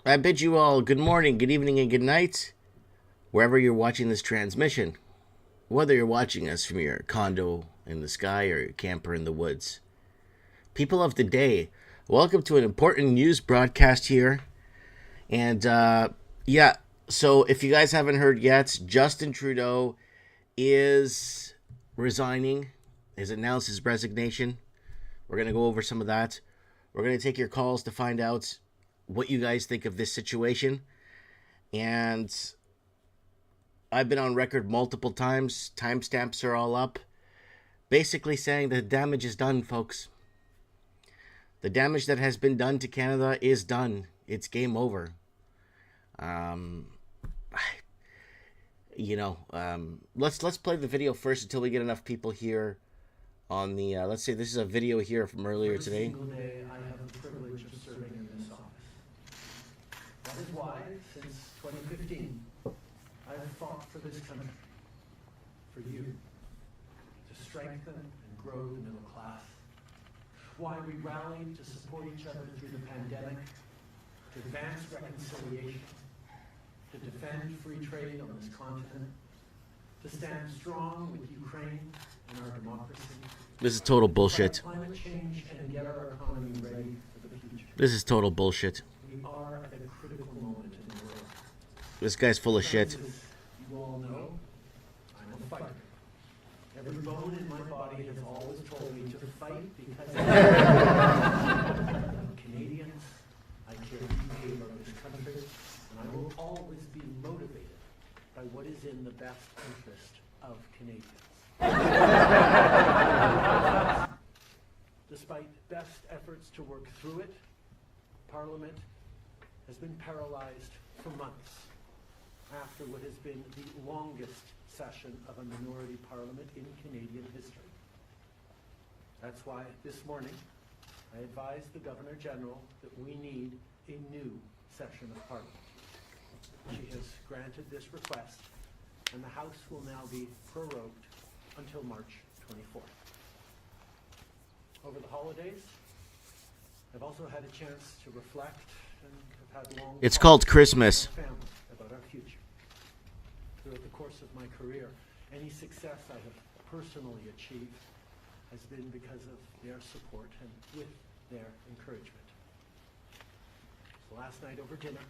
I bid you all good morning, good evening, and good night, wherever you're watching this transmission. Whether you're watching us from your condo in the sky or your camper in the woods. People of the day, welcome to an important news broadcast here. And so if you guys haven't heard yet, Justin Trudeau is resigning, has announced his resignation. We're going to go over some of that. We're going to take your calls to find out what you guys think of this situation. And I've been on record multiple times, timestamps are all up, basically saying the damage is done, folks. The damage that has been done to Canada is done. It's game over. Let's play the video first until we get enough people here on the, let's say this is a video here from earlier today. Every single day I have the privilege of serving in this office. That is why, since 2015, I have fought for this country, for you, to strengthen and grow the middle class. Why we rallied to support each other through the pandemic, to advance reconciliation, to defend free trade on this continent, to stand strong with Ukraine and our democracy. This is total bullshit. Climate change and get our economy ready for the future. This is total bullshit. We are at a critical moment in the world. This guy's full of shit. As you all know, I'm a fighter. Every bone in my body has always told me to fight because I'm Canadians. I care deeply about this country, and I will always be motivated by what is in the best interest of Canadians. Despite best efforts to work through it, Parliament has been paralyzed for months after what has been the longest session of a minority parliament in Canadian history. That's why this morning I advised the Governor-General that we need a new session of Parliament. She has granted this request, and the House will now be prorogued until March 24th. Over the holidays, I've also had a chance to reflect and have had long It's called Christmas. with my family about our future. Throughout the course of my career, any success I have personally achieved has been because of their support and with their encouragement. So last night over dinner,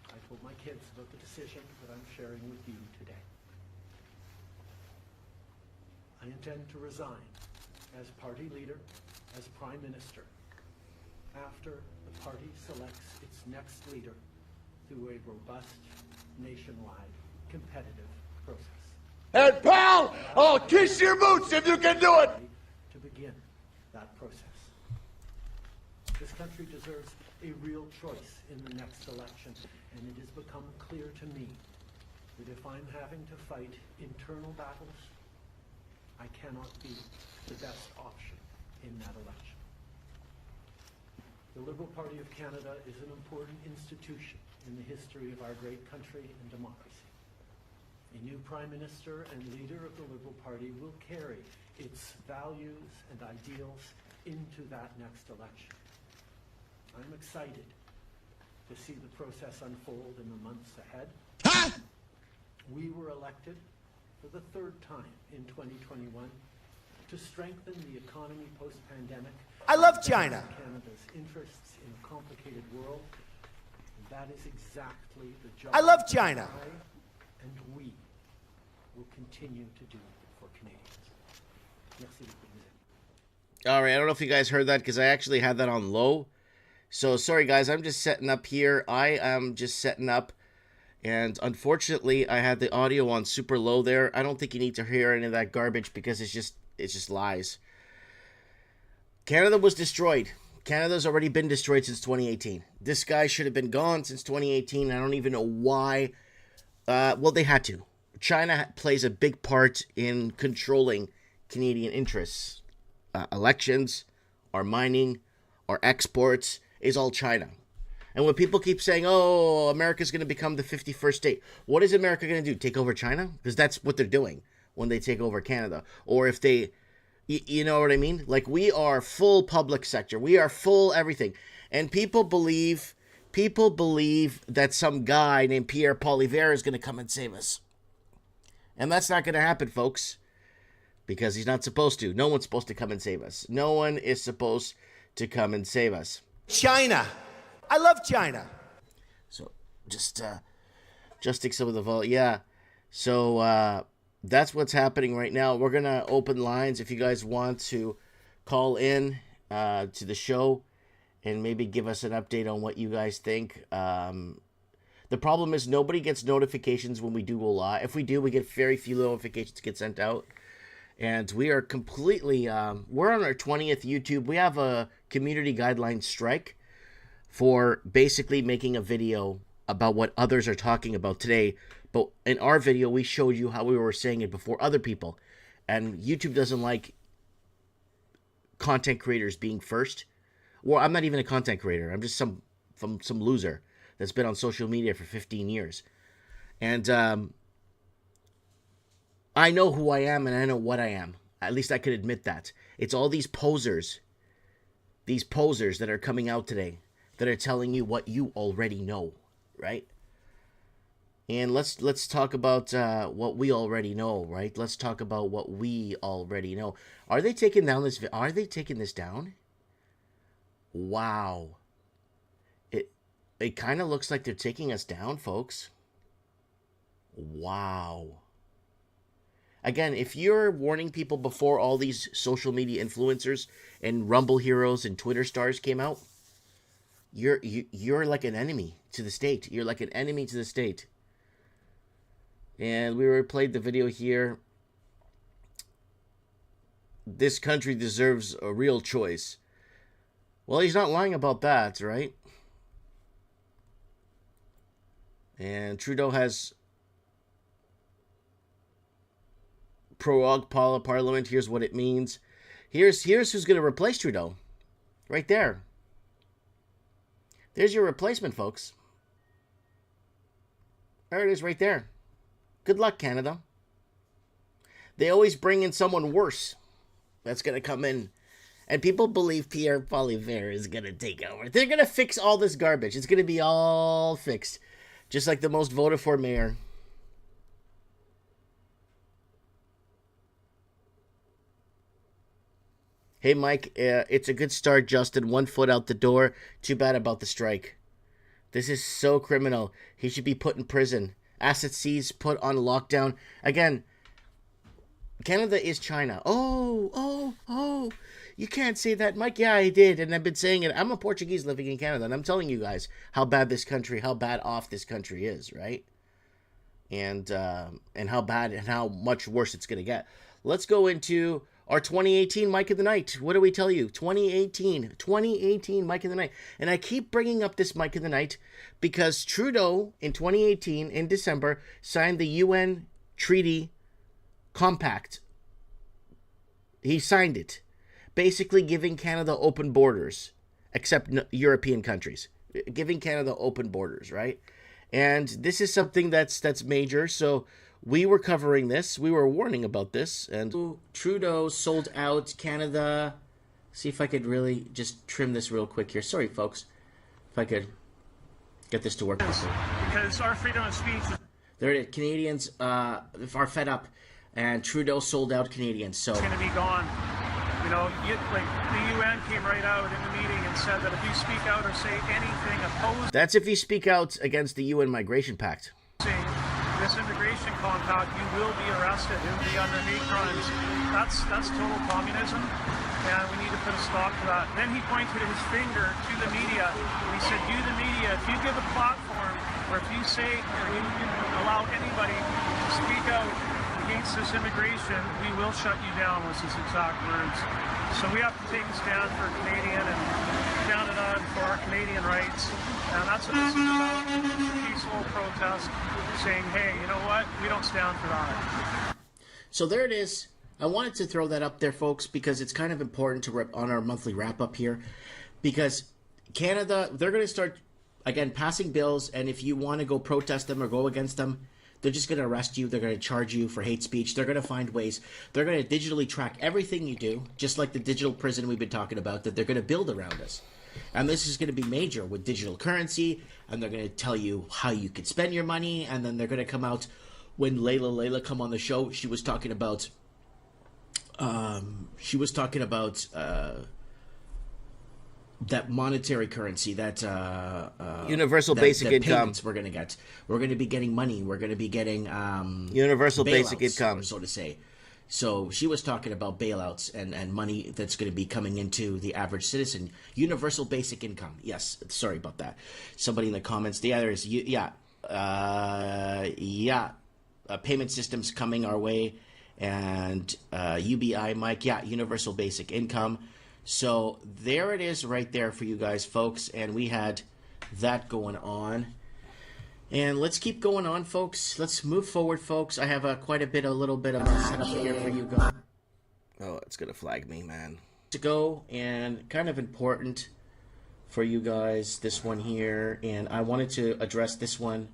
I told my kids about the decision that I'm sharing with you today. I intend to resign as party leader, as Prime Minister, after the party selects its next leader through a robust, nationwide, competitive process. And pal, I'll kiss your boots if you can do it! To begin that process. This country deserves a real choice in the next election, and it has become clear to me that if I'm having to fight internal battles, I cannot be the best option in that election. The Liberal Party of Canada is an important institution in the history of our great country and democracy. A new Prime Minister and leader of the Liberal Party will carry its values and ideals into that next election. I'm excited to see the process unfold in the months ahead. We were elected for the third time in 2021 to strengthen the economy post-pandemic. I love China. Canada's interests in a complicated world. And that is exactly the job I love China. I and we will continue to do for Canadians. Merci beaucoup. All right, I don't know if you guys heard that because I actually had that on low. So sorry guys, I'm just setting up here. I am just setting up, and unfortunately I had the audio on super low there. I don't think you need to hear any of that garbage because it's just lies. Canada was destroyed. Canada's already been destroyed since 2018. This guy should have been gone since 2018. I don't even know why. Well, they had to. China plays a big part in controlling Canadian interests. Elections, our mining, our exports is all China. And when people keep saying, oh, America's going to become the 51st state, what is America going to do? Take over China? Because that's what they're doing when they take over Canada. Or if they, you know what I mean? Like, we are full public sector. We are full everything. And people believe People believe that some guy named Pierre Poilievre is going to come and save us. And that's not going to happen, folks, because he's not supposed to. No one's supposed to come and save us. No one is supposed to come and save us. China. I love China. So just take some of the vote. Yeah. So that's what's happening right now. We're going to open lines if you guys want to call in to the show and maybe give us an update on what you guys think. The problem is nobody gets notifications when we do go live. If we do, we get very few notifications get sent out. And we are completely, we're on our 20th YouTube. We have a community guideline strike for basically making a video about what others are talking about today. But in our video, we showed you how we were saying it before other people. And YouTube doesn't like content creators being first. Well, I'm not even a content creator. I'm just some loser that's been on social media for 15 years. And I know who I am and I know what I am. At least I could admit that. It's all these posers that are coming out today that are telling you what you already know, right? And let's talk about what we already know, right? Let's talk about what we already know. Are they taking down this? Are they taking this down? Wow. It kind of looks like they're taking us down, folks. Wow. Again, if you're warning people before all these social media influencers and Rumble heroes and Twitter stars came out, you're like an enemy to the state. You're like an enemy to the state. And we replayed the video here. This country deserves a real choice. Well, he's not lying about that, right? And Trudeau has prorogue Parliament. Here's what it means. Here's who's going to replace Trudeau. Right there. There's your replacement, folks. There it is right there. Good luck, Canada. They always bring in someone worse that's going to come in. And people believe Pierre Poilievre is going to take over. They're going to fix all this garbage. It's going to be all fixed. Just like the most voted for mayor. Hey, Mike, it's a good start, Justin. 1 foot out the door. Too bad about the strike. This is so criminal. He should be put in prison. Asset seized, put on lockdown. Again, Canada is China. Oh. You can't say that, Mike. Yeah, I did, and I've been saying it. I'm a Portuguese living in Canada, and I'm telling you guys how bad off this country is, right? And how bad and how much worse it's going to get. Let's go into our 2018 Mike of the Night. What do we tell you? 2018 Mike of the Night. And I keep bringing up this Mike of the Night because Trudeau in 2018, in December, signed the UN Treaty Compact. He signed it. Basically giving Canada open borders, except European countries. Giving Canada open borders, right? And this is something that's major, so we were covering this. We were warning about this. And Trudeau sold out Canada. See if I could really just trim this real quick here. Sorry, folks. If I could get this to work. Because our freedom of speech... There it is. Canadians are fed up. And Trudeau sold out Canadians. So it's going to be gone. You know, like the UN came right out in the meeting and said that if you speak out or say anything opposed... That's if you speak out against the UN Migration Pact. ...this immigration compact, you will be arrested. It will be under hate crimes. That's total communism, and we need to put a stop to that. Then he pointed his finger to the media. He said, you, the media, if you give a platform, or if you say, or you allow anybody to speak out against this immigration, we will shut you down, was his exact words. So we have to take a stand for Canadian and Canada and for our Canadian rights. And that's what this is about, peaceful protest, saying, hey, you know what, we don't stand for that. So there it is. I wanted to throw that up there, folks, because it's kind of important to on our monthly wrap-up here. Because Canada, they're going to start, again, passing bills, and if you want to go protest them or go against them, they're just going to arrest you. They're going to charge you for hate speech. They're going to find ways. They're going to digitally track everything you do, just like the digital prison we've been talking about that they're going to build around us. And this is going to be major with digital currency, and they're going to tell you how you could spend your money, and then they're going to come out. When Layla come on the show, she was talking about that monetary currency, that universal basic income. We're going to get. We're going to be getting money. We're going to be getting universal bailouts, basic income, so to say. So she was talking about bailouts and money that's going to be coming into the average citizen. Universal basic income. Yes, sorry about that. Somebody in the comments. The other is payment systems coming our way, and UBI, Mike. Yeah, universal basic income. So there it is, right there for you guys, folks. And we had that going on. And let's keep going on, folks. Let's move forward, folks. I have a little bit of a setup here for you guys. Oh, it's gonna flag me, man. To go, and kind of important for you guys, this one here. And I wanted to address this one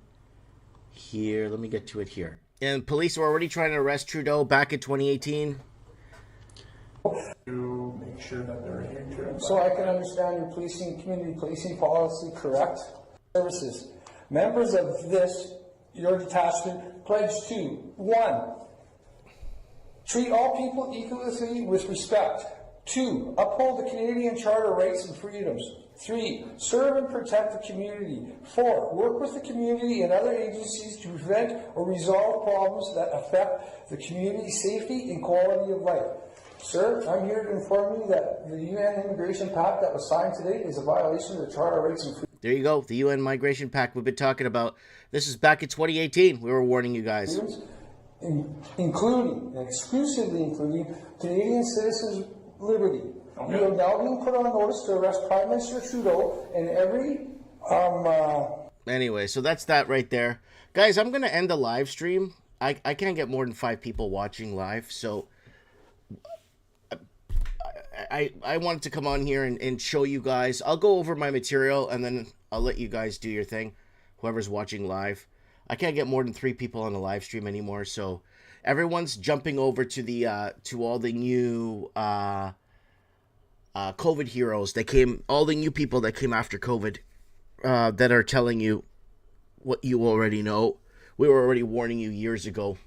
here. Let me get to it here. And police were already trying to arrest Trudeau back in 2018. To make sure that they're adhering. So I can understand your community policing policy, correct? Services. Members of your detachment, pledge to 1. Treat all people equally with respect. 2. Uphold the Canadian Charter rights and freedoms. 3. Serve and protect the community. 4. Work with the community and other agencies to prevent or resolve problems that affect the community's safety and quality of life. Sir, I'm here to inform you that the UN Immigration Pact that was signed today is a violation of the Charter rights and freedoms. There you go, the UN Migration Pact we've been talking about. This is back in 2018. We were warning you guys. Including, and exclusively including, Canadian citizens' liberty. Okay. You are now being put on notice to arrest Prime Minister Trudeau and every... Anyway, so that's that right there. Guys, I'm going to end the live stream. I can't get more than 5 people watching live, so... I wanted to come on here and show you guys. I'll go over my material and then I'll let you guys do your thing. Whoever's watching live. I can't get more than 3 people on the live stream anymore. So everyone's jumping over to the to all the new COVID heroes that came, all the new people that came after COVID that are telling you what you already know. We were already warning you years ago.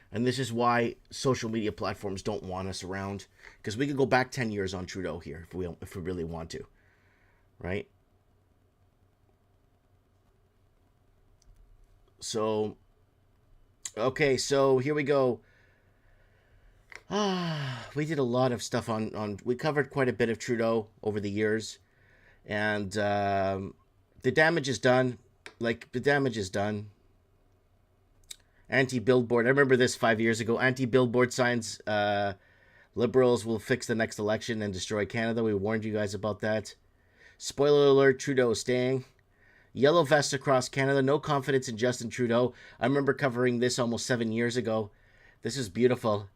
And this is why social media platforms don't want us around. Because we could go back 10 years on Trudeau here if we really want to. Right? So, okay, so here we go. We did a lot of stuff we covered quite a bit of Trudeau over the years. And the damage is done. The damage is done. Anti-billboard. I remember this 5 years ago. Anti-billboard signs. Liberals will fix the next election and destroy Canada. We warned you guys about that. Spoiler alert, Trudeau is staying. Yellow vests across Canada. No confidence in Justin Trudeau. I remember covering this almost 7 years ago. This is beautiful.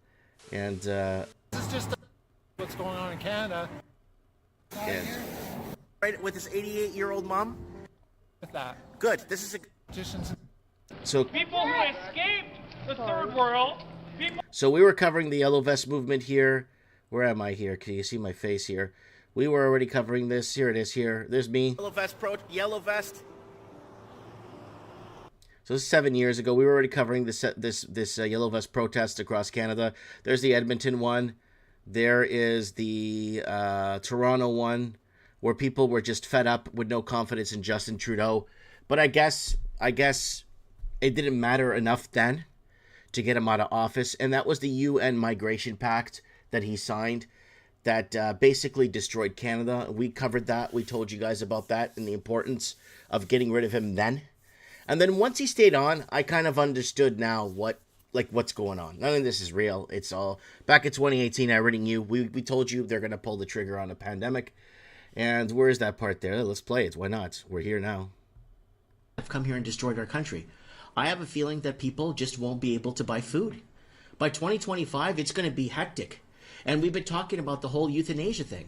And, this is just what's going on in Canada. And, right, with his 88-year-old mom? With that. Good. This is a... Politicians. So people who escaped the third world. So we were covering the yellow vest movement here. Where am I here? Can you see my face here? We were already covering this. Here it is here. There's me. Yellow vest. So this is 7 years ago. We were already covering this yellow vest protest across Canada. There's the Edmonton one. There is the Toronto one, where people were just fed up with no confidence in Justin Trudeau. But I guess it didn't matter enough then to get him out of office. And that was the UN Migration Pact that he signed that basically destroyed Canada. We covered that. We told you guys about that and the importance of getting rid of him then. And then once he stayed on, I kind of understood now what's going on. None of this is real. It's all... Back in 2018, I already knew. We told you they're going to pull the trigger on a pandemic. And where is that part there? Let's play it. Why not? We're here now. Have come here and destroyed our country. I have a feeling that people just won't be able to buy food. By 2025, it's going to be hectic. And we've been talking about the whole euthanasia thing,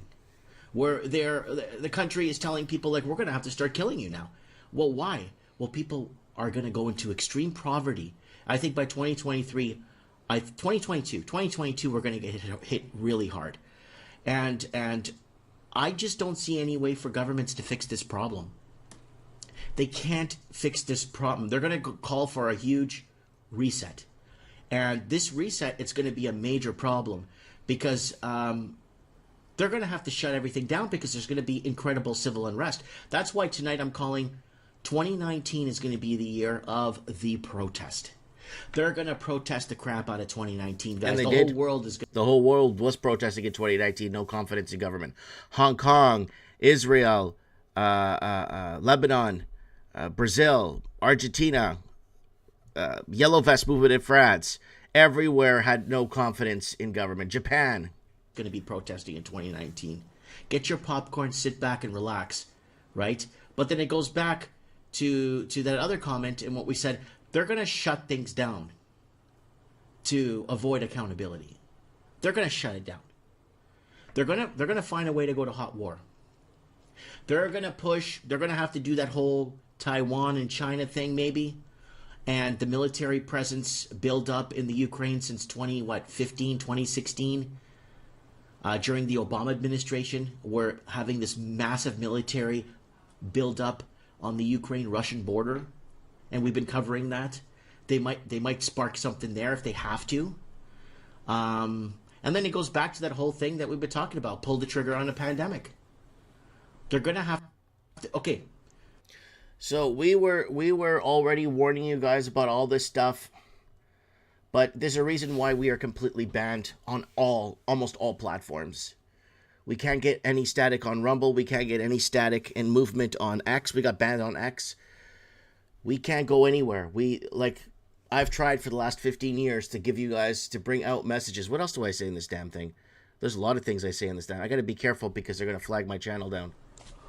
where the country is telling people, we're going to have to start killing you now. Well, why? Well, people are going to go into extreme poverty. I think by 2022, we're going to get hit really hard. And I just don't see any way for governments to fix this problem. They can't fix this problem. They're going to call for a huge reset. And this reset, it's going to be a major problem because they're going to have to shut everything down because there's going to be incredible civil unrest. That's why tonight I'm calling 2019 is going to be the year of the protest. They're going to protest the crap out of 2019, guys. And they the did. whole world is. The whole world was protesting in 2019. No confidence in government. Hong Kong, Israel, Lebanon, Brazil, Argentina, Yellow Vest movement in France. Everywhere had no confidence in government. Japan. Going to be protesting in 2019. Get your popcorn, sit back and relax, right? But then it goes back to that other comment and what we said. They're going to shut things down to avoid accountability. They're going to shut it down. They're going to find a way to go to hot war. They're going to have to do that whole Taiwan and China thing maybe, and the military presence build up in the Ukraine since 2016 during the Obama administration. We're having this massive military build up on the Ukraine-Russian border. And we've been covering that. They might spark something there if they have to. And then it goes back to that whole thing that we've been talking about. Pull the trigger on a pandemic. They're going to have to... Okay. So we were already warning you guys about all this stuff. But there's a reason why we are completely banned on almost all platforms. We can't get any static on Rumble. We can't get any static in movement on X. We got banned on X. We can't go anywhere. I've tried for the last 15 years to give you guys, to bring out messages. What else do I say in this damn thing? There's a lot of things I say in this damn. I got to be careful because they're going to flag my channel down.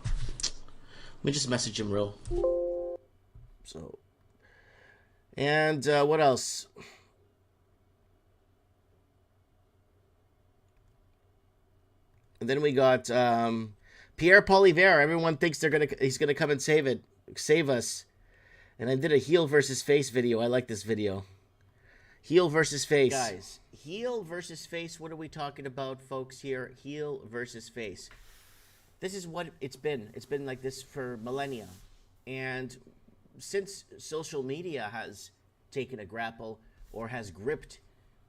Let me just message him real. So, and what else? And then we got Pierre Poilievre. Everyone thinks he's gonna come and save us. And I did a heel versus face video. I like this video. Heel versus face. Guys, heel versus face. What are we talking about, folks, here? Heel versus face. This is what it's been. It's been like this for millennia. And since social media has taken a grapple or has gripped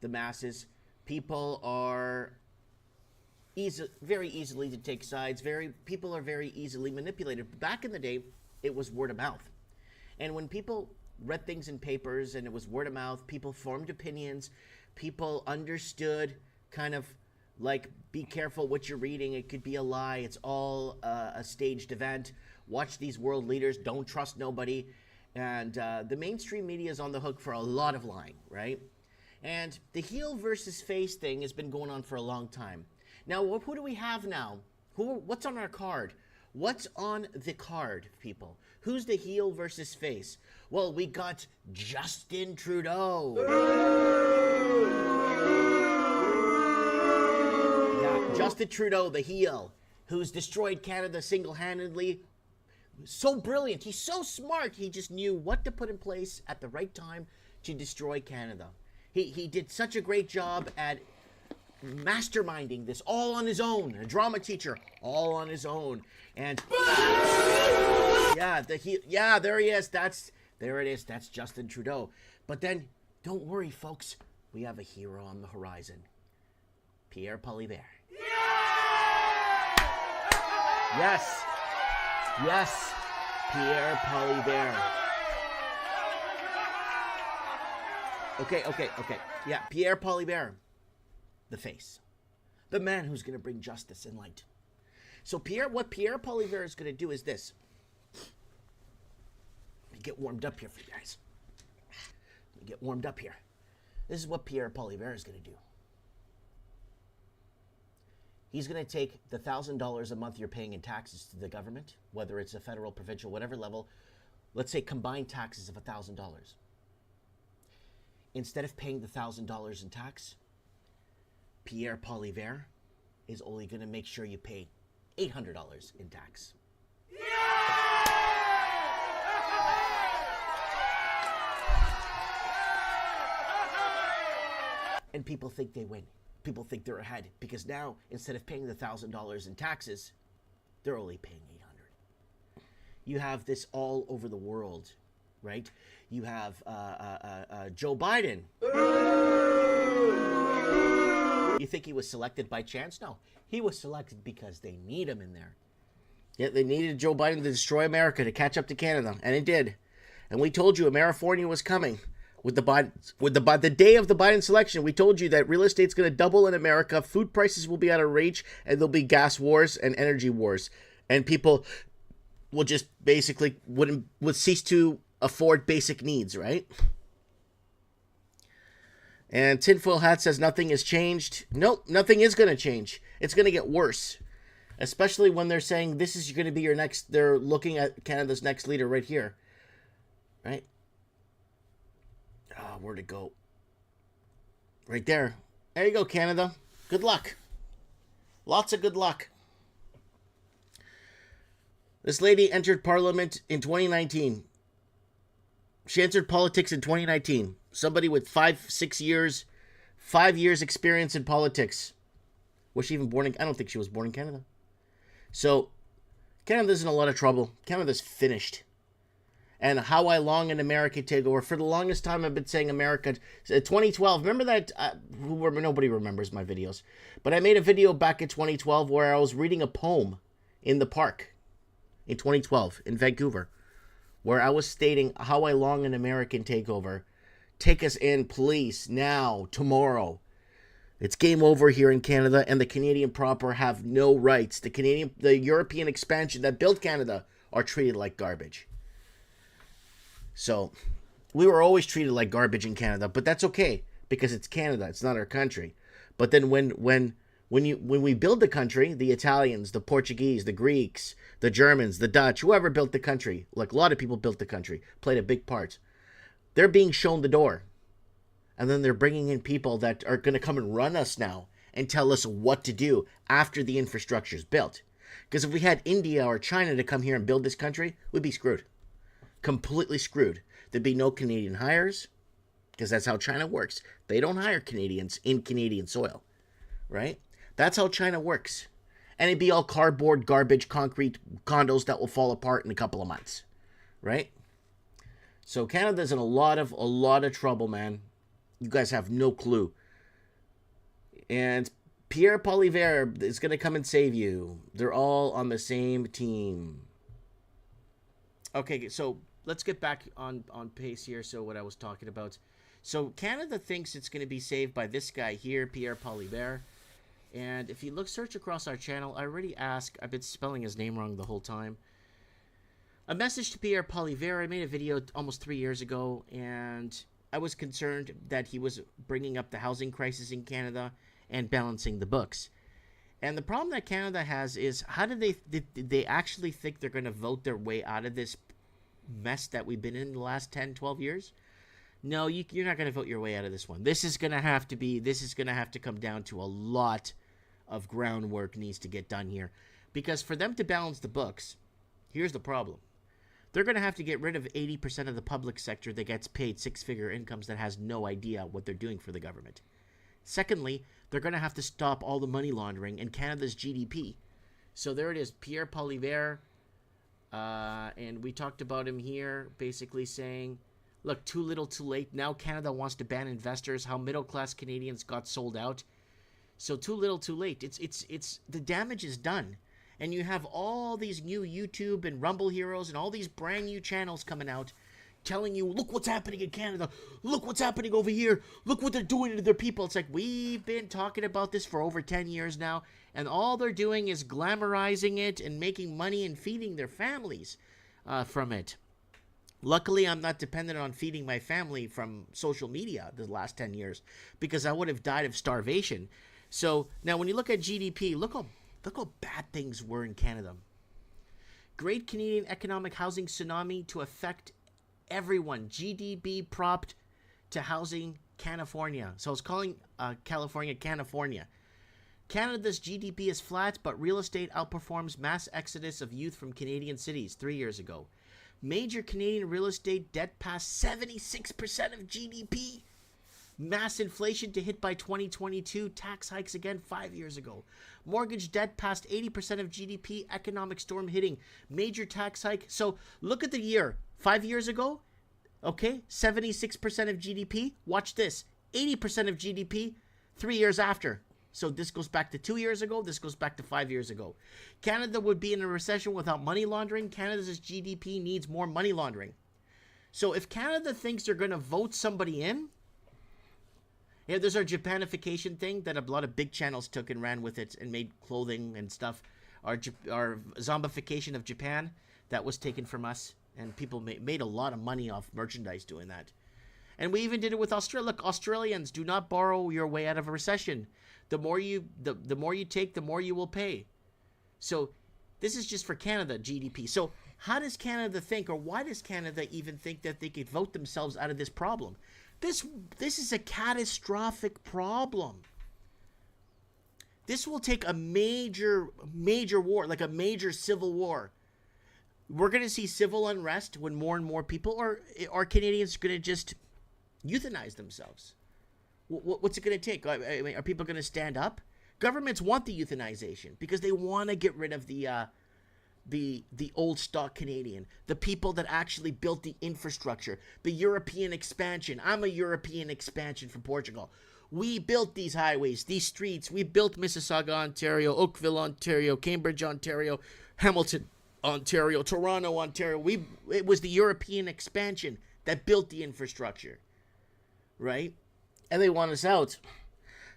the masses, people are very easily to take sides. People are very easily manipulated. Back in the day, it was word of mouth. And when people read things in papers and it was word of mouth, people formed opinions, people understood kind of like, be careful what you're reading. It could be a lie. It's all a staged event. Watch these world leaders. Don't trust nobody. And the mainstream media is on the hook for a lot of lying, right? And the heel versus face thing has been going on for a long time. Now, who do we have now? What's on our card? What's on the card, people? Who's the heel versus face? Well, we got Justin Trudeau. Yeah, Justin Trudeau, the heel, who's destroyed Canada single-handedly. So brilliant. He's so smart. He just knew what to put in place at the right time to destroy Canada. He did such a great job at masterminding this all on his own. A drama teacher, all on his own. And yeah, there he is. There it is. That's Justin Trudeau. But then, don't worry, folks. We have a hero on the horizon. Pierre Poilievre. Yes. Yes. Pierre Poilievre. Okay. Yeah, Pierre Poilievre. The face. The man who's going to bring justice and light. So what Pierre Poilievre is going to do is this. Let me get warmed up here for you guys. Let me get warmed up here. This is what Pierre Poilievre is going to do. He's going to take the $1,000 a month you're paying in taxes to the government, whether it's a federal, provincial, whatever level, let's say combined taxes of $1,000. Instead of paying the $1,000 in tax, Pierre Poilievre is only going to make sure you pay $800 in tax. And people think they win. People think they're ahead because now, instead of paying the $1,000 in taxes, They're only paying 800. You have this all over the world, right? You have Joe Biden. You think he was selected by chance? No. He was selected because they need him in there. Yeah, they needed Joe Biden to destroy America, to catch up to Canada, and it did. And we told you Amerifornia was coming. With the day of the Biden selection, we told you that real estate's going to double in America, food prices will be out of reach, and there'll be gas wars and energy wars. And people will just basically would cease to afford basic needs, right? And Tinfoil Hat says nothing has changed. Nope, nothing is going to change. It's going to get worse. Especially when they're saying this is going to be your next, they're looking at Canada's next leader right here. Right? Oh, where'd it go? Right there. There you go, Canada. Good luck. Lots of good luck. This lady entered Parliament in 2019. She entered politics in 2019. Somebody with 5 years experience in politics. Was she even born in... I don't think she was born in Canada. So, Canada's in a lot of trouble. Canada's finished. And how I long an American takeover. For the longest time, I've been saying America. 2012. Remember that? Nobody remembers my videos. But I made a video back in 2012 where I was reading a poem in the park. In 2012, in Vancouver. Where I was stating how I long an American takeover. Take us in, please. Now. Tomorrow. It's game over here in Canada. And the Canadian proper have no rights. The European expansion that built Canada are treated like garbage. So, we were always treated like garbage in Canada, but that's okay because it's Canada. It's not our country. But then when we build the country, the Italians, the Portuguese, the Greeks, the Germans, the Dutch, whoever built the country, like a lot of people built the country, played a big part. They're being shown the door. And then they're bringing in people that are going to come and run us now and tell us what to do after the infrastructure is built. Because if we had India or China to come here and build this country, we'd be screwed. Completely screwed. There'd be no Canadian hires, because that's how China works. They don't hire Canadians in Canadian soil, right? That's how China works. And it'd be all cardboard, garbage, concrete condos that will fall apart in a couple of months, right? So Canada's in a lot of trouble, man. You guys have no clue. And Pierre Poilievre is going to come and save you. They're all on the same team. Okay, so let's get back on pace here. So what I was talking about. So Canada thinks it's going to be saved by this guy here, Pierre Poilievre. And if you search across our channel, I already asked, I've been spelling his name wrong the whole time. A message to Pierre Poilievre. I made a video almost 3 years ago, and I was concerned that he was bringing up the housing crisis in Canada and balancing the books. And the problem that Canada has is, how did they actually think they're going to vote their way out of this mess that we've been in the last 10, 12 years? No, you're not going to vote your way out of this one. This is going to have to come down to a lot of groundwork needs to get done here. Because for them to balance the books, here's the problem. They're going to have to get rid of 80% of the public sector that gets paid six-figure incomes that has no idea what they're doing for the government. Secondly, they're going to have to stop all the money laundering and Canada's GDP. So there it is, Pierre Poilievre. And we talked about him here, basically saying, look, too little, too late. Now Canada wants to ban investors. How middle-class Canadians got sold out. So too little, too late. It's the damage is done. And you have all these new YouTube and Rumble heroes and all these brand new channels coming out telling you, look what's happening in Canada. Look what's happening over here. Look what they're doing to their people. It's like, we've been talking about this for over 10 years now. And all they're doing is glamorizing it and making money and feeding their families from it. Luckily, I'm not dependent on feeding my family from social media the last 10 years because I would have died of starvation. So now when you look at GDP, look how bad things were in Canada. Great Canadian economic housing tsunami to affect everyone. GDP propped to housing California. So I was calling California, California. Canada's GDP is flat, but real estate outperforms mass exodus of youth from Canadian cities 3 years ago. Major Canadian real estate debt passed 76% of GDP. Mass inflation to hit by 2022. Tax hikes again 5 years ago. Mortgage debt past 80% of GDP. Economic storm hitting. Major tax hike. So look at the year. 5 years ago, okay, 76% of GDP. Watch this. 80% of GDP 3 years after. So this goes back to 2 years ago. This goes back to 5 years ago. Canada would be in a recession without money laundering. Canada's GDP needs more money laundering. So if Canada thinks they're going to vote somebody in, yeah, there's our Japanification thing that a lot of big channels took and ran with it and made clothing and stuff. Our zombification of Japan, that was taken from us. And people made a lot of money off merchandise doing that. And we even did it with Australia. Look, Australians, do not borrow your way out of a recession. The more you take, the more you will pay. So this is just for Canada GDP. So how does Canada think, or why does Canada even think that they could vote themselves out of this problem? This is a catastrophic problem. This will take a major war, like a major civil war. We're going to see civil unrest when more and more people, or Canadians, are going to just euthanize themselves. What's it going to take? I mean, are people going to stand up? Governments want the euthanization because they want to get rid of the old stock Canadian, the people that actually built the infrastructure, the European expansion. I'm a European expansion from Portugal. We built these highways, these streets. We built Mississauga, Ontario, Oakville, Ontario, Cambridge, Ontario, Hamilton, Ontario, Toronto, Ontario. It was the European expansion that built the infrastructure, right? And they want us out.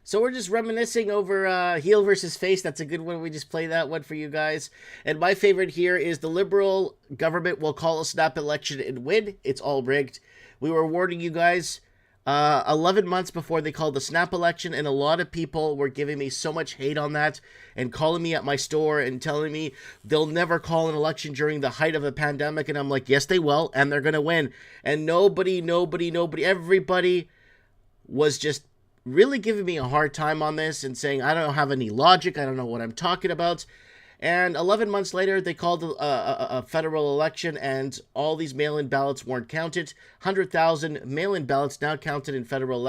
So we're just reminiscing over heel versus face. That's a good one. We just play that one for you guys. And my favorite here is the Liberal government will call a snap election and win. It's all rigged. We were warning you guys 11 months before they called the snap election, and a lot of people were giving me so much hate on that and calling me at my store and telling me they'll never call an election during the height of a pandemic. And I'm like, yes, they will, and they're going to win. And nobody, everybody was just really giving me a hard time on this and saying I don't have any logic, I don't know what I'm talking about. And 11 months later, they called a federal election, and all these mail-in ballots weren't counted. 100,000 mail-in ballots now counted in federal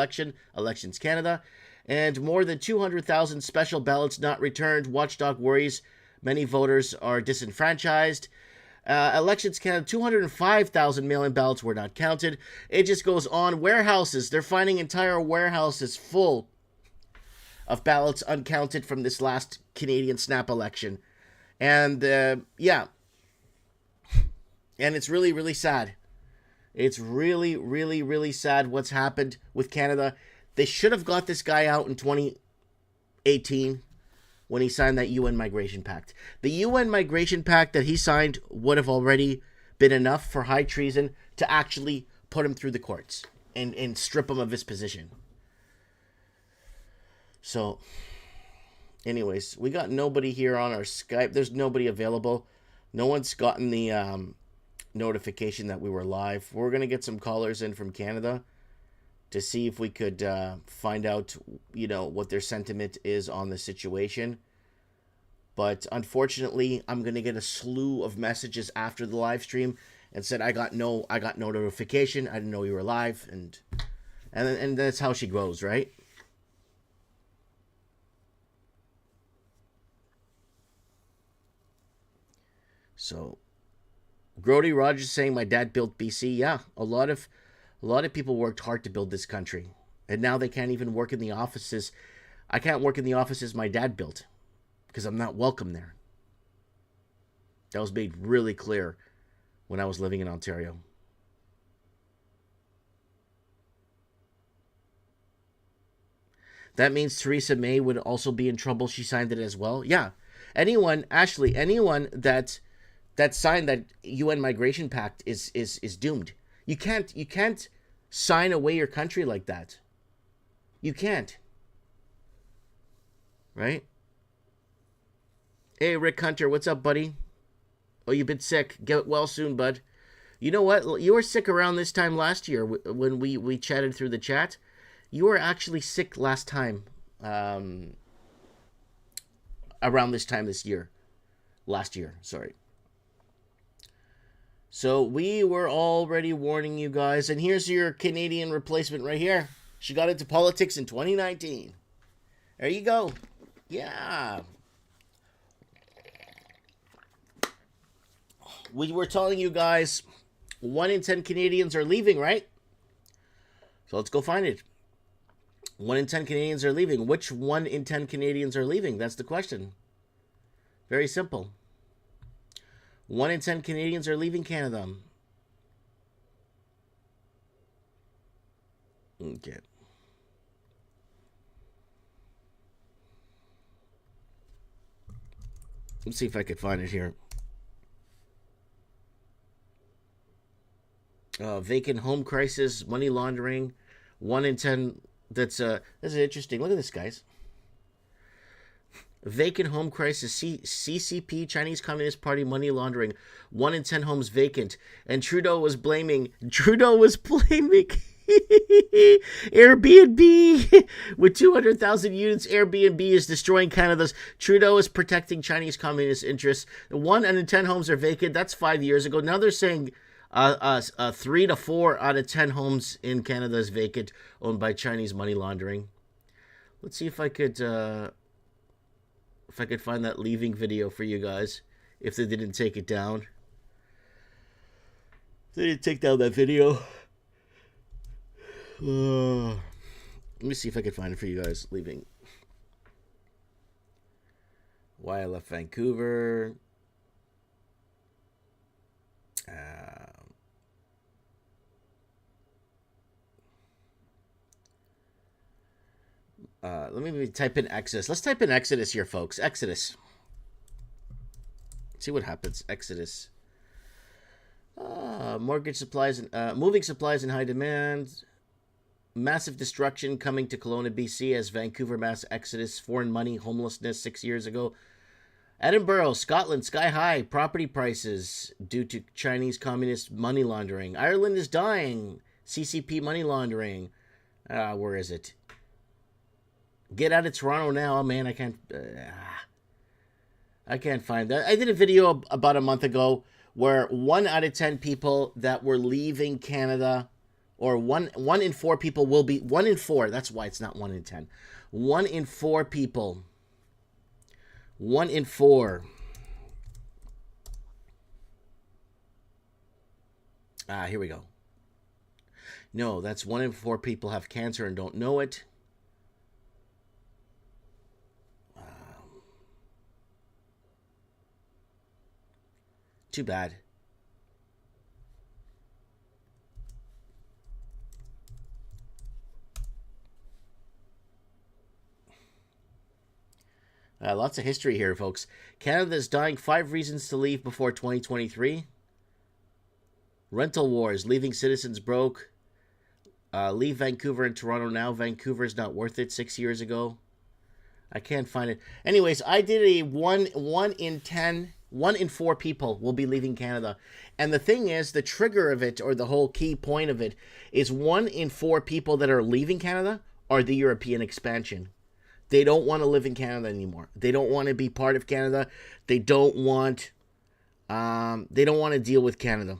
Elections Canada, and more than 200,000 special ballots not returned. Watchdog worries many voters are disenfranchised. Elections Canada, 205,000 mail-in ballots were not counted. It just goes on. Warehouses, they're finding entire warehouses full of ballots uncounted from this last Canadian snap election. And, yeah. And it's really, really sad. It's really, really, really sad what's happened with Canada. They should have got this guy out in 2018. When he signed that UN Migration Pact. The UN Migration Pact that he signed would have already been enough for high treason to actually put him through the courts and strip him of his position. So, anyways, we got nobody here on our Skype. There's nobody available. No one's gotten the notification that we were live. We're going to get some callers in from Canada to see if we could find out, what their sentiment is on the situation. But unfortunately, I'm going to get a slew of messages after the live stream and said I got no notification. I didn't know you were live, and that's how she grows, right? So, Grody Rogers saying my dad built BC. Yeah, a lot of people worked hard to build this country, and now they can't even work in the offices. I can't work in the offices my dad built because I'm not welcome there. That was made really clear when I was living in Ontario. That means Theresa May would also be in trouble. She signed it as well. Yeah. Anyone that signed that UN Migration Pact is doomed. You can't sign away your country like that. You can't. Right? Hey, Rick Hunter, what's up, buddy? Oh, you've been sick. Get well soon, bud. You know what? You were sick around this time last year when we chatted through the chat. You were actually sick last time. Around this time this year. Last year, sorry. So we were already warning you guys, and here's your Canadian replacement right here. She got into politics in 2019. There you go. Yeah. We were telling you guys 1 in 10 Canadians are leaving, right? So let's go find it. 1 in 10 Canadians are leaving. Which 1 in 10 Canadians are leaving? That's the question. Very simple. 1 in 10 Canadians are leaving Canada. Okay. Let's see if I could find it here. Vacant home crisis, money laundering, 1 in 10. That's interesting. Look at this, guys. Vacant home crisis, CCP, Chinese Communist Party money laundering, 1 in 10 homes vacant. And Trudeau was blaming Airbnb. With 200,000 units, Airbnb is destroying Canada's. Trudeau is protecting Chinese communist interests. 1 in 10 homes are vacant. That's 5 years ago. Now they're saying 3 to 4 out of 10 homes in Canada is vacant, owned by Chinese money laundering. Let's see if I could find that leaving video for you guys, if they didn't take it down. They didn't take down that video. Let me see if I can find it for you guys. Leaving. Why I left Vancouver. Let me type in Exodus. Let's type in Exodus here, folks. Exodus. See what happens. Exodus. Mortgage supplies and moving supplies in high demand. Massive destruction coming to Kelowna, BC as Vancouver mass exodus. Foreign money, homelessness 6 years ago. Edinburgh, Scotland, sky high property prices due to Chinese communist money laundering. Ireland is dying. CCP money laundering. Where is it? Get out of Toronto now. Oh, man, I can't find that. I did a video about a month ago where 1 out of 10 people that were leaving Canada, or one in 4 people will be, 1 in 4, that's why it's not 1 in 10. 1 in 4 people. 1 in 4. Here we go. No, that's 1 in 4 people have cancer and don't know it. Too bad. Lots of history here, folks. Canada is dying. 5 reasons to leave before 2023. Rental wars. Leaving citizens broke. Leave Vancouver and Toronto now. Vancouver is not worth it. 6 years ago. I can't find it. Anyways, I did a 1 in 10... 1 in 4 people will be leaving Canada. And the thing is, the trigger of it, or the whole key point of it, is 1 in 4 people that are leaving Canada are the European expansion. They don't want to live in Canada anymore. They don't want to be part of Canada. They don't want to deal with Canada.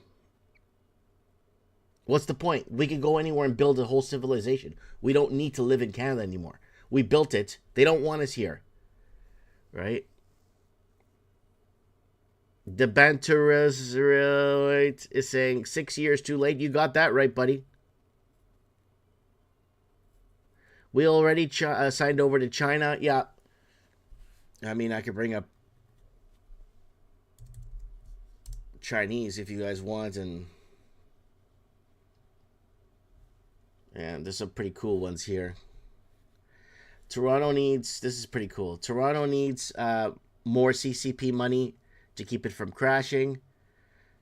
What's the point? We could go anywhere and build a whole civilization. We don't need to live in Canada anymore. We built it. They don't want us here. Right? The Banterite is saying 6 years too late. You got that right, buddy. We already signed over to China. Yeah. I mean, I could bring up Chinese if you guys want. And there's some pretty cool ones here. Toronto needs, this is pretty cool. Toronto needs more CCP money to keep it from crashing.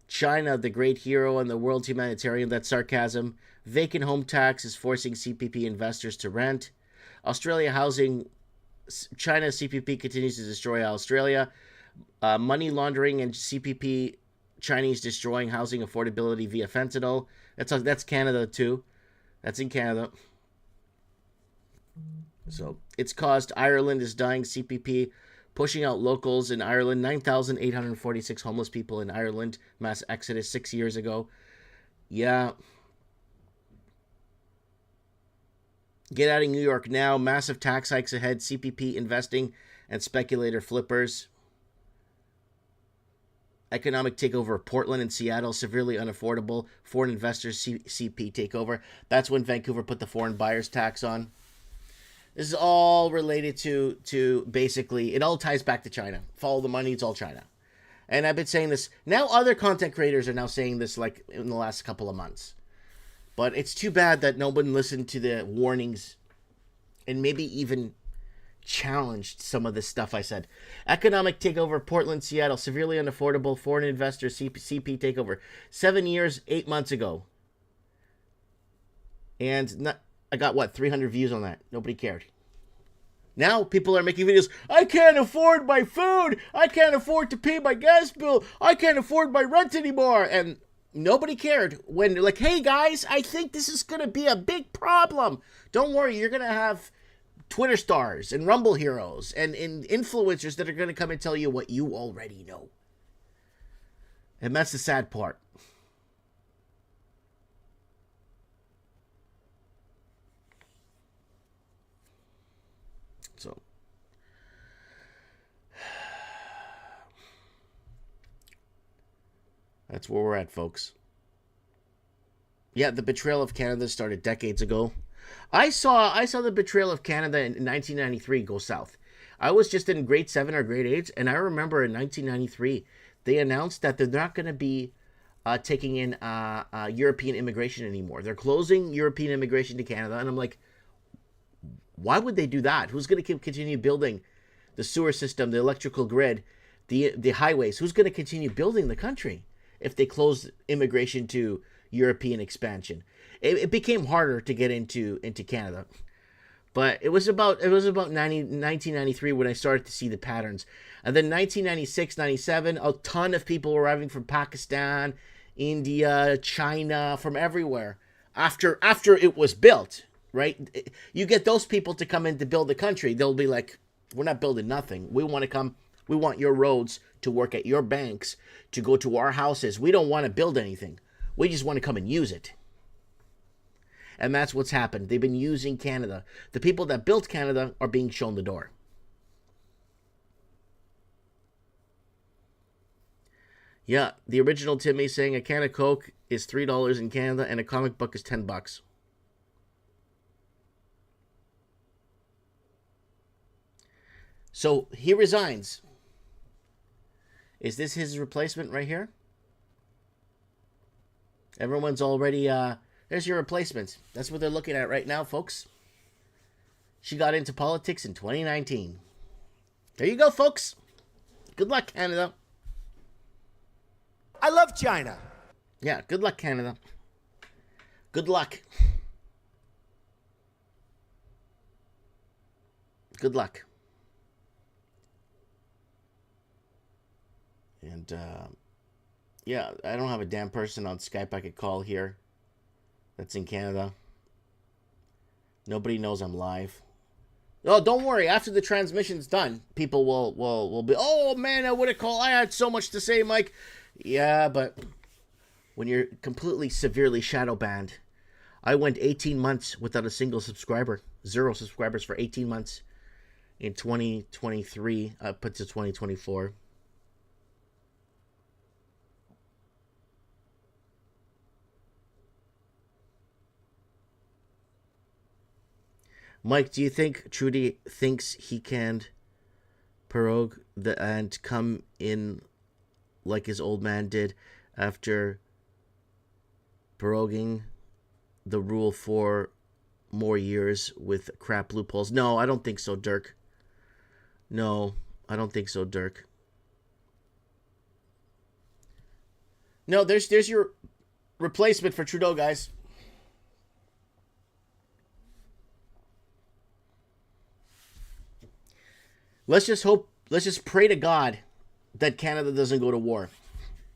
China, the great hero and the world's humanitarian, that's sarcasm. Vacant home tax is forcing CPP investors to rent. Australia housing, China CPP continues to destroy Australia. Money laundering and CPP, Chinese destroying housing affordability via fentanyl. That's Canada too. That's in Canada. So it's caused Ireland is dying. CPP pushing out locals in Ireland. 9,846 homeless people in Ireland. Mass exodus 6 years ago. Yeah. Get out of New York now. Massive tax hikes ahead. CPP investing and speculator flippers. Economic takeover of Portland and Seattle. Severely unaffordable. Foreign investors CP takeover. That's when Vancouver put the foreign buyers tax on. This is all related to basically, it all ties back to China. Follow the money, it's all China. And I've been saying this. Now other content creators are now saying this like in the last couple of months. But it's too bad that no one listened to the warnings and maybe even challenged some of this stuff I said. Economic takeover, Portland, Seattle, severely unaffordable, foreign investors, CP takeover. 7 years, 8 months ago. And I got, 300 views on that. Nobody cared. Now people are making videos. I can't afford my food. I can't afford to pay my gas bill. I can't afford my rent anymore. And nobody cared when they're like, hey guys, I think this is going to be a big problem. Don't worry, you're going to have Twitter stars and Rumble heroes and influencers that are going to come and tell you what you already know. And that's the sad part. So, that's where we're at, folks. Yeah, the betrayal of Canada started decades ago. I saw the betrayal of Canada in 1993 go south. I was just in grade 7 or grade 8, and I remember in 1993, they announced that they're not going to be taking in European immigration anymore. They're closing European immigration to Canada, and I'm like, why would they do that? Who's going to continue building the sewer system, the electrical grid, the highways? Who's going to continue building the country if they close immigration to European expansion? It became harder to get into Canada. But it was about 1993 when I started to see the patterns. And then 1996, 97, a ton of people were arriving from Pakistan, India, China, from everywhere after it was built. Right? You get those people to come in to build the country. They'll be like, we're not building nothing. We want to come. We want your roads to work at your banks, to go to our houses. We don't want to build anything. We just want to come and use it. And that's what's happened. They've been using Canada. The people that built Canada are being shown the door. Yeah, the original Timmy saying a can of Coke is $3 in Canada and a comic book is $10. So he resigns. Is this his replacement right here? Everyone's already, there's your replacement. That's what they're looking at right now, folks. She got into politics in 2019. There you go, folks. Good luck, Canada. I love China. Yeah, good luck, Canada. Good luck. Good luck. And, yeah, I don't have a damn person on Skype I could call here that's in Canada. Nobody knows I'm live. Oh, don't worry. After the transmission's done, people will be, oh, man, I would have called. I had so much to say, Mike. Yeah, but when you're completely severely shadow banned, I went 18 months without a single subscriber. 0 subscribers for 18 months in 2023 up to 2024. Mike, do you think Trudy thinks he can prorogue and come in like his old man did after proroguing the rule for more years with crap loopholes? No, I don't think so, Dirk. No, I don't think so, Dirk. No, there's your replacement for Trudeau, guys. Let's just pray to God that Canada doesn't go to war.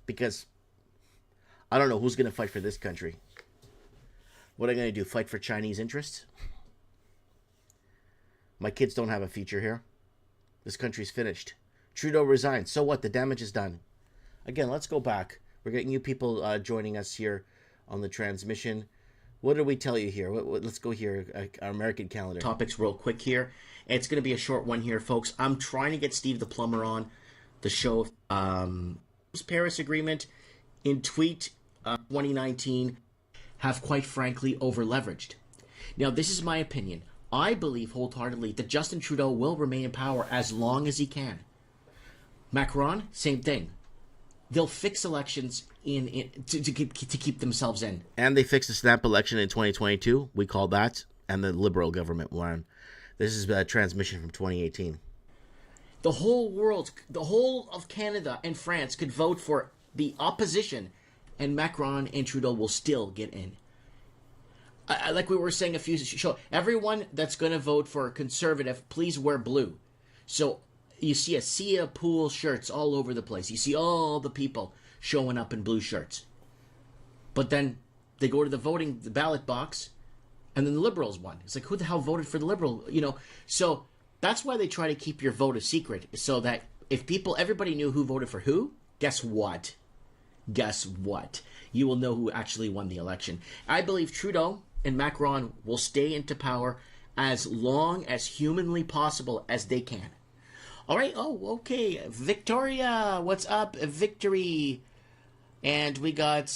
Because I don't know who's going to fight for this country. What am I going to do? Fight for Chinese interests? My kids don't have a future here. This country's finished. Trudeau resigned. So what? The damage is done. Again, let's go back. We're getting new people joining us here on the transmission. What did we tell you here? Let's go here, our American calendar. Topics real quick here. It's going to be a short one here, folks. I'm trying to get Steve the Plumber on the show. Paris Agreement in tweet 2019 have quite frankly over-leveraged. Now, this is my opinion. I believe wholeheartedly that Justin Trudeau will remain in power as long as he can. Macron, same thing. They'll fix elections to keep themselves in. And they fixed the snap election in 2022. We call that. And the Liberal government won. This is a transmission from 2018. The whole world, the whole of Canada and France could vote for the opposition, and Macron and Trudeau will still get in. Like we were saying a few shows, everyone that's going to vote for a conservative, please wear blue. So you see a sea of pool shirts all over the place. You see all the people showing up in blue shirts. But then they go to the ballot box, and then the Liberals won. It's like, who the hell voted for the Liberal? So that's why they try to keep your vote a secret, so that if everybody knew who voted for who, guess what? You will know who actually won the election. I believe Trudeau and Macron will stay into power as long as humanly possible as they can. All right. Oh, okay. Victoria, what's up? Victory. And we got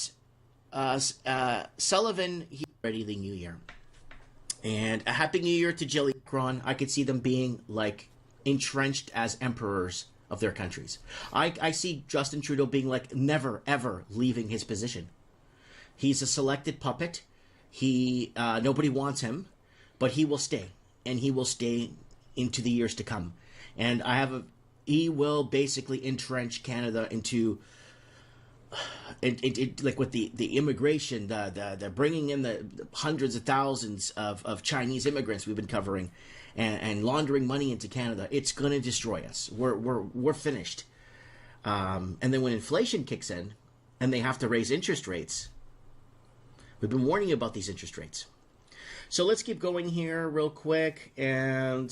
Sullivan. He's ready the new year. And a happy new year to Jill Macron. I could see them being like entrenched as emperors of their countries. I see Justin Trudeau being like never ever leaving his position. He's a selected puppet. Nobody wants him, but he will stay, and he will stay into the years to come. And he will basically entrench Canada into like with the immigration, the bringing in the hundreds of thousands of Chinese immigrants we've been covering, and laundering money into Canada. It's going to destroy us. We're finished. And then when inflation kicks in, and they have to raise interest rates. We've been warning you about these interest rates. So let's keep going here real quick. And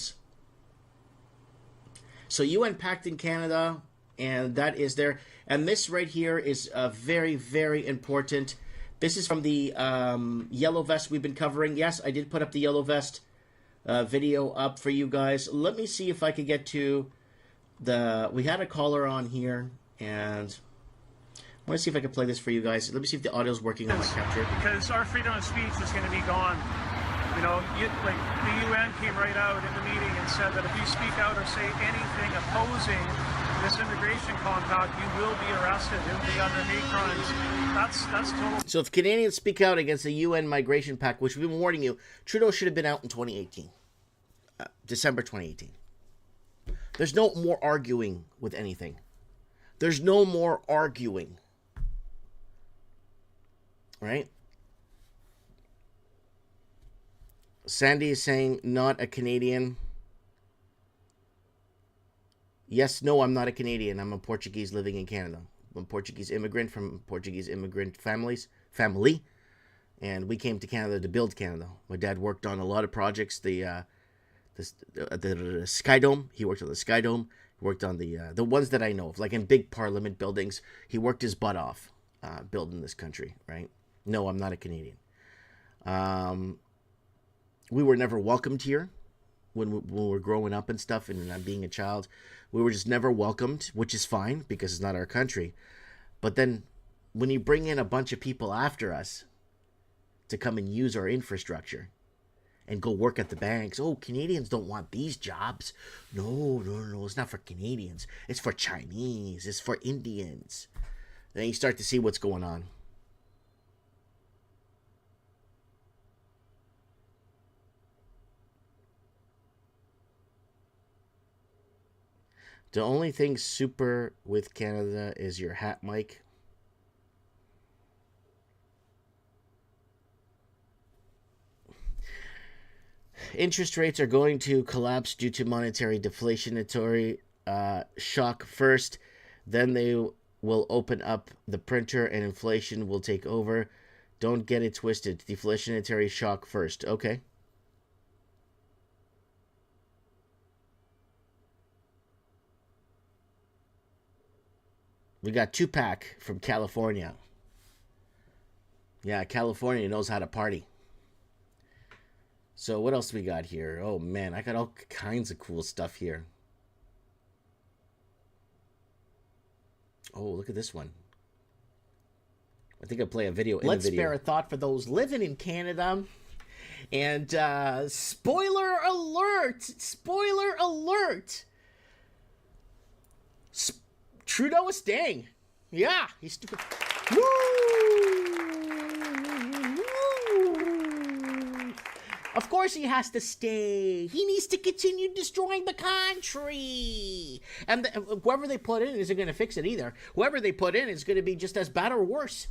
so UN Pact in Canada, and that is there. And this right here is very, very important. This is from the Yellow Vest we've been covering. Yes, I did put up the Yellow Vest video up for you guys. Let me see if I could get to we had a caller on here, and I want to see if I can play this for you guys. Let me see if the audio's working on my capture. Because our freedom of speech is going to be gone. Like the UN came right out in the meeting and said that if you speak out or say anything opposing this immigration compact, you will be arrested. It will be under hate crimes. That's total. So if Canadians speak out against the UN Migration Pact, which we've been warning you, Trudeau should have been out in 2018. December 2018. There's no more arguing with anything. There's no more arguing. Right? Sandy is saying, not a Canadian. Yes, no, I'm not a Canadian. I'm a Portuguese living in Canada. I'm a Portuguese immigrant from Portuguese immigrant family. And we came to Canada to build Canada. My dad worked on a lot of projects. The Sky Dome. He worked on the Sky Dome. He worked on the ones that I know of, like in big parliament buildings. He worked his butt off building this country, right? No, I'm not a Canadian. We were never welcomed here when we were growing up and stuff, and being a child. We were just never welcomed, which is fine because it's not our country. But then when you bring in a bunch of people after us to come and use our infrastructure and go work at the banks, oh, Canadians don't want these jobs. No, it's not for Canadians. It's for Chinese. It's for Indians. Then you start to see what's going on. The only thing super with Canada is your hat mic. Interest rates are going to collapse due to monetary deflationary shock first. Then they will open up the printer and inflation will take over. Don't get it twisted. Deflationary shock first. Okay. We got Tupac from California. Yeah, California knows how to party. So what else we got here? Oh man, I got all kinds of cool stuff here. Oh, look at this one. I think I'll play a video in Let's the video. spare a thought for those living in Canada. And spoiler alert! Spoiler alert! Trudeau is staying. Yeah, he's... Woo! Of course he has to stay. He needs to continue destroying the country. And whoever they put in isn't going to fix it either. Whoever they put in is going to be just as bad or worse.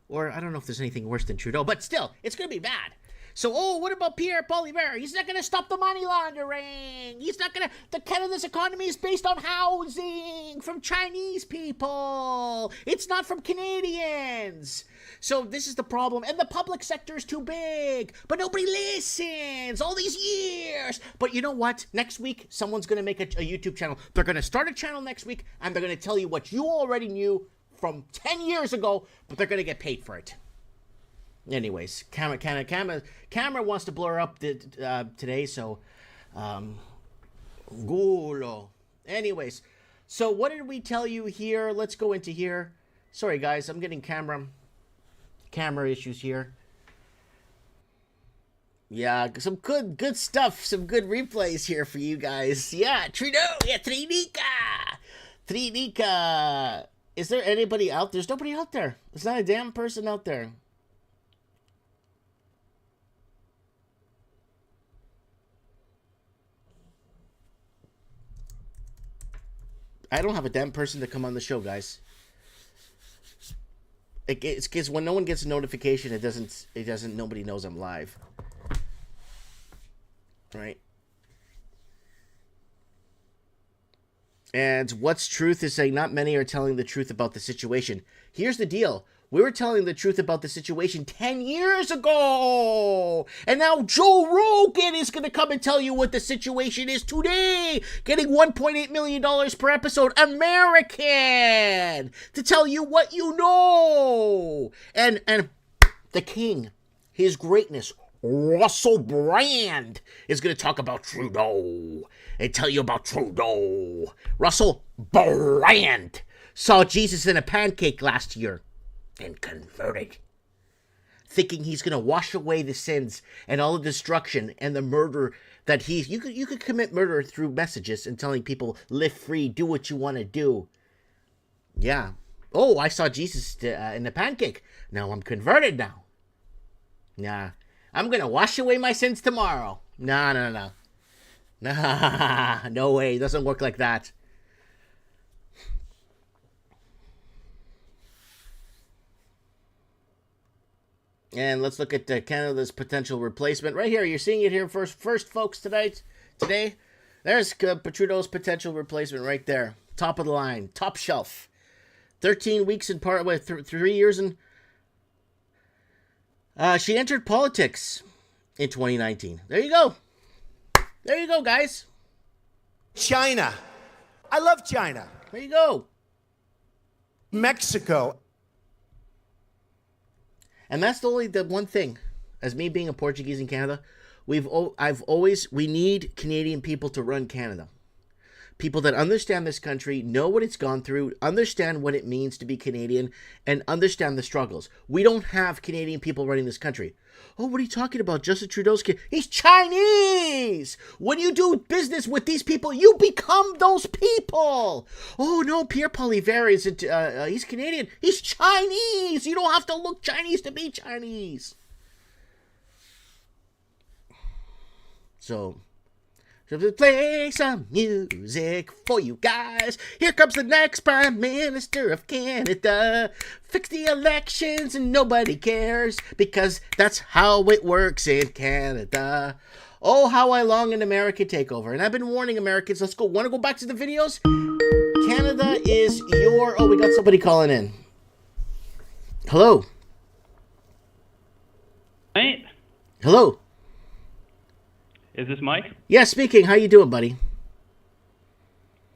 Or I don't know if there's anything worse than Trudeau, but still, it's going to be bad. So, what about Pierre Poilievre? He's not going to stop the money laundering. He's not going to... The Canada's economy is based on housing from Chinese people. It's not from Canadians. So this is the problem. And the public sector is too big. But nobody listens. All these years. But you know what? Next week, someone's going to make a YouTube channel. They're going to start a channel next week, and they're going to tell you what you already knew from 10 years ago, but they're going to get paid for it. Anyways, camera wants to blur up today, so gulo. Anyways, so what did we tell you here? Let's go into here. Sorry guys, I'm getting camera issues here. Yeah, some good stuff, some good replays here for you guys. Yeah, Trudeau, yeah, Trinika. Is there anybody out? There's nobody out there. There's not a damn person out there. I don't have a damn person to come on the show, guys. It's because when no one gets a notification, it doesn't. Nobody knows I'm live, right? And what's truth is saying not many are telling the truth about the situation. Here's the deal. We were telling the truth about the situation 10 years ago. And now Joe Rogan is going to come and tell you what the situation is today. Getting $1.8 million per episode. American. To tell you what you know. And the king, his greatness, Russell Brand, is going to talk about Trudeau. And tell you about Trudeau. Russell Brand saw Jesus in a pancake last year. And converted, thinking he's going to wash away the sins and all the destruction and the murder that you could commit murder through messages and telling people live free, do what you want to do. Yeah. Oh, I saw Jesus in the pancake. Now I'm converted now. Nah, I'm going to wash away my sins tomorrow. No. Nah, no way. It doesn't work like that. And let's look at Canada's potential replacement. Right here, you're seeing it here first folks, today. There's Trudeau's potential replacement right there. Top of the line, top shelf. 13 weeks in part, 3 years in... she entered politics in 2019. There you go. There you go, guys. China. I love China. There you go. Mexico. And that's the one thing, as me being a Portuguese in Canada, we need Canadian people to run Canada. People that understand this country, know what it's gone through, understand what it means to be Canadian, and understand the struggles. We don't have Canadian people running this country. Oh, what are you talking about? Justin Trudeau's kid? He's Chinese! When you do business with these people, you become those people! Oh, no, Pierre Poilievre isn't, he's Canadian. He's Chinese! You don't have to look Chinese to be Chinese. So play some music for you guys. Here comes the next Prime Minister of Canada. Fix the elections and nobody cares, because that's how it works in Canada. Oh, how I long an American takeover. And I've been warning Americans, want to go back to the videos? Canada is your... Oh, we got somebody calling in. Hello. Mate. Hello. Is this Mike? Yeah, speaking. How you doing, buddy?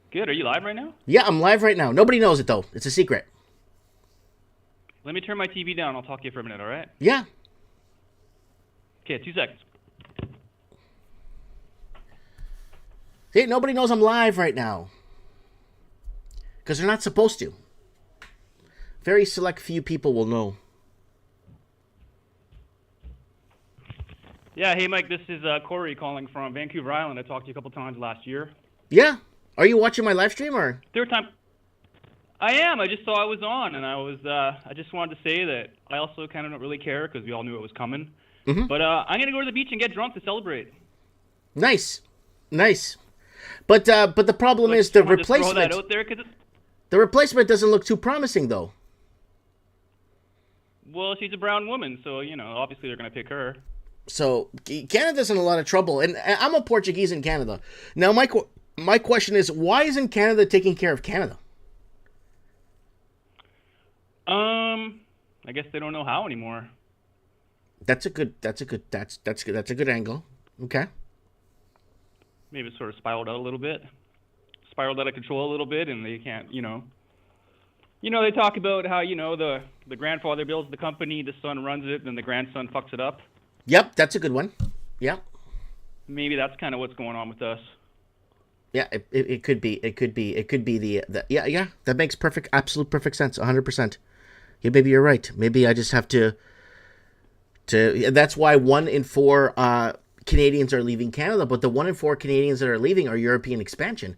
Good. Are you live right now? Yeah, I'm live right now. Nobody knows it, though. It's a secret. Let me turn my TV down. I'll talk to you for a minute, all right? Yeah. Okay, 2 seconds. Hey, nobody knows I'm live right now. Because they're not supposed to. Very select few people will know. Yeah, hey Mike, this is Corey calling from Vancouver Island. I talked to you a couple times last year. Yeah. Are you watching my live stream or? Third time. I am. I just saw I was on, and I just wanted to say that I also kind of don't really care because we all knew it was coming. Mm-hmm. But I'm gonna go to the beach and get drunk to celebrate. Nice. But the problem is the replacement. Throw that out there 'cause the replacement doesn't look too promising, though. well, she's a brown woman, so obviously they're gonna pick her. So Canada's in a lot of trouble, and I'm a Portuguese in Canada. Now, my question is, why isn't Canada taking care of Canada? I guess they don't know how anymore. That's a good angle. Okay. Maybe it sort of spiraled out a little bit, spiraled out of control a little bit, and they can't, they talk about how, the grandfather builds the company, the son runs it, then the grandson fucks it up. Yep, that's a good one. Yep. Maybe that's kind of what's going on with us. Yeah, it could be. It could be the yeah. That makes absolute perfect sense. 100%. Yeah, maybe you're right. Maybe I just have to. That's why 1 in 4 Canadians are leaving Canada, but the 1 in 4 Canadians that are leaving are European expansion.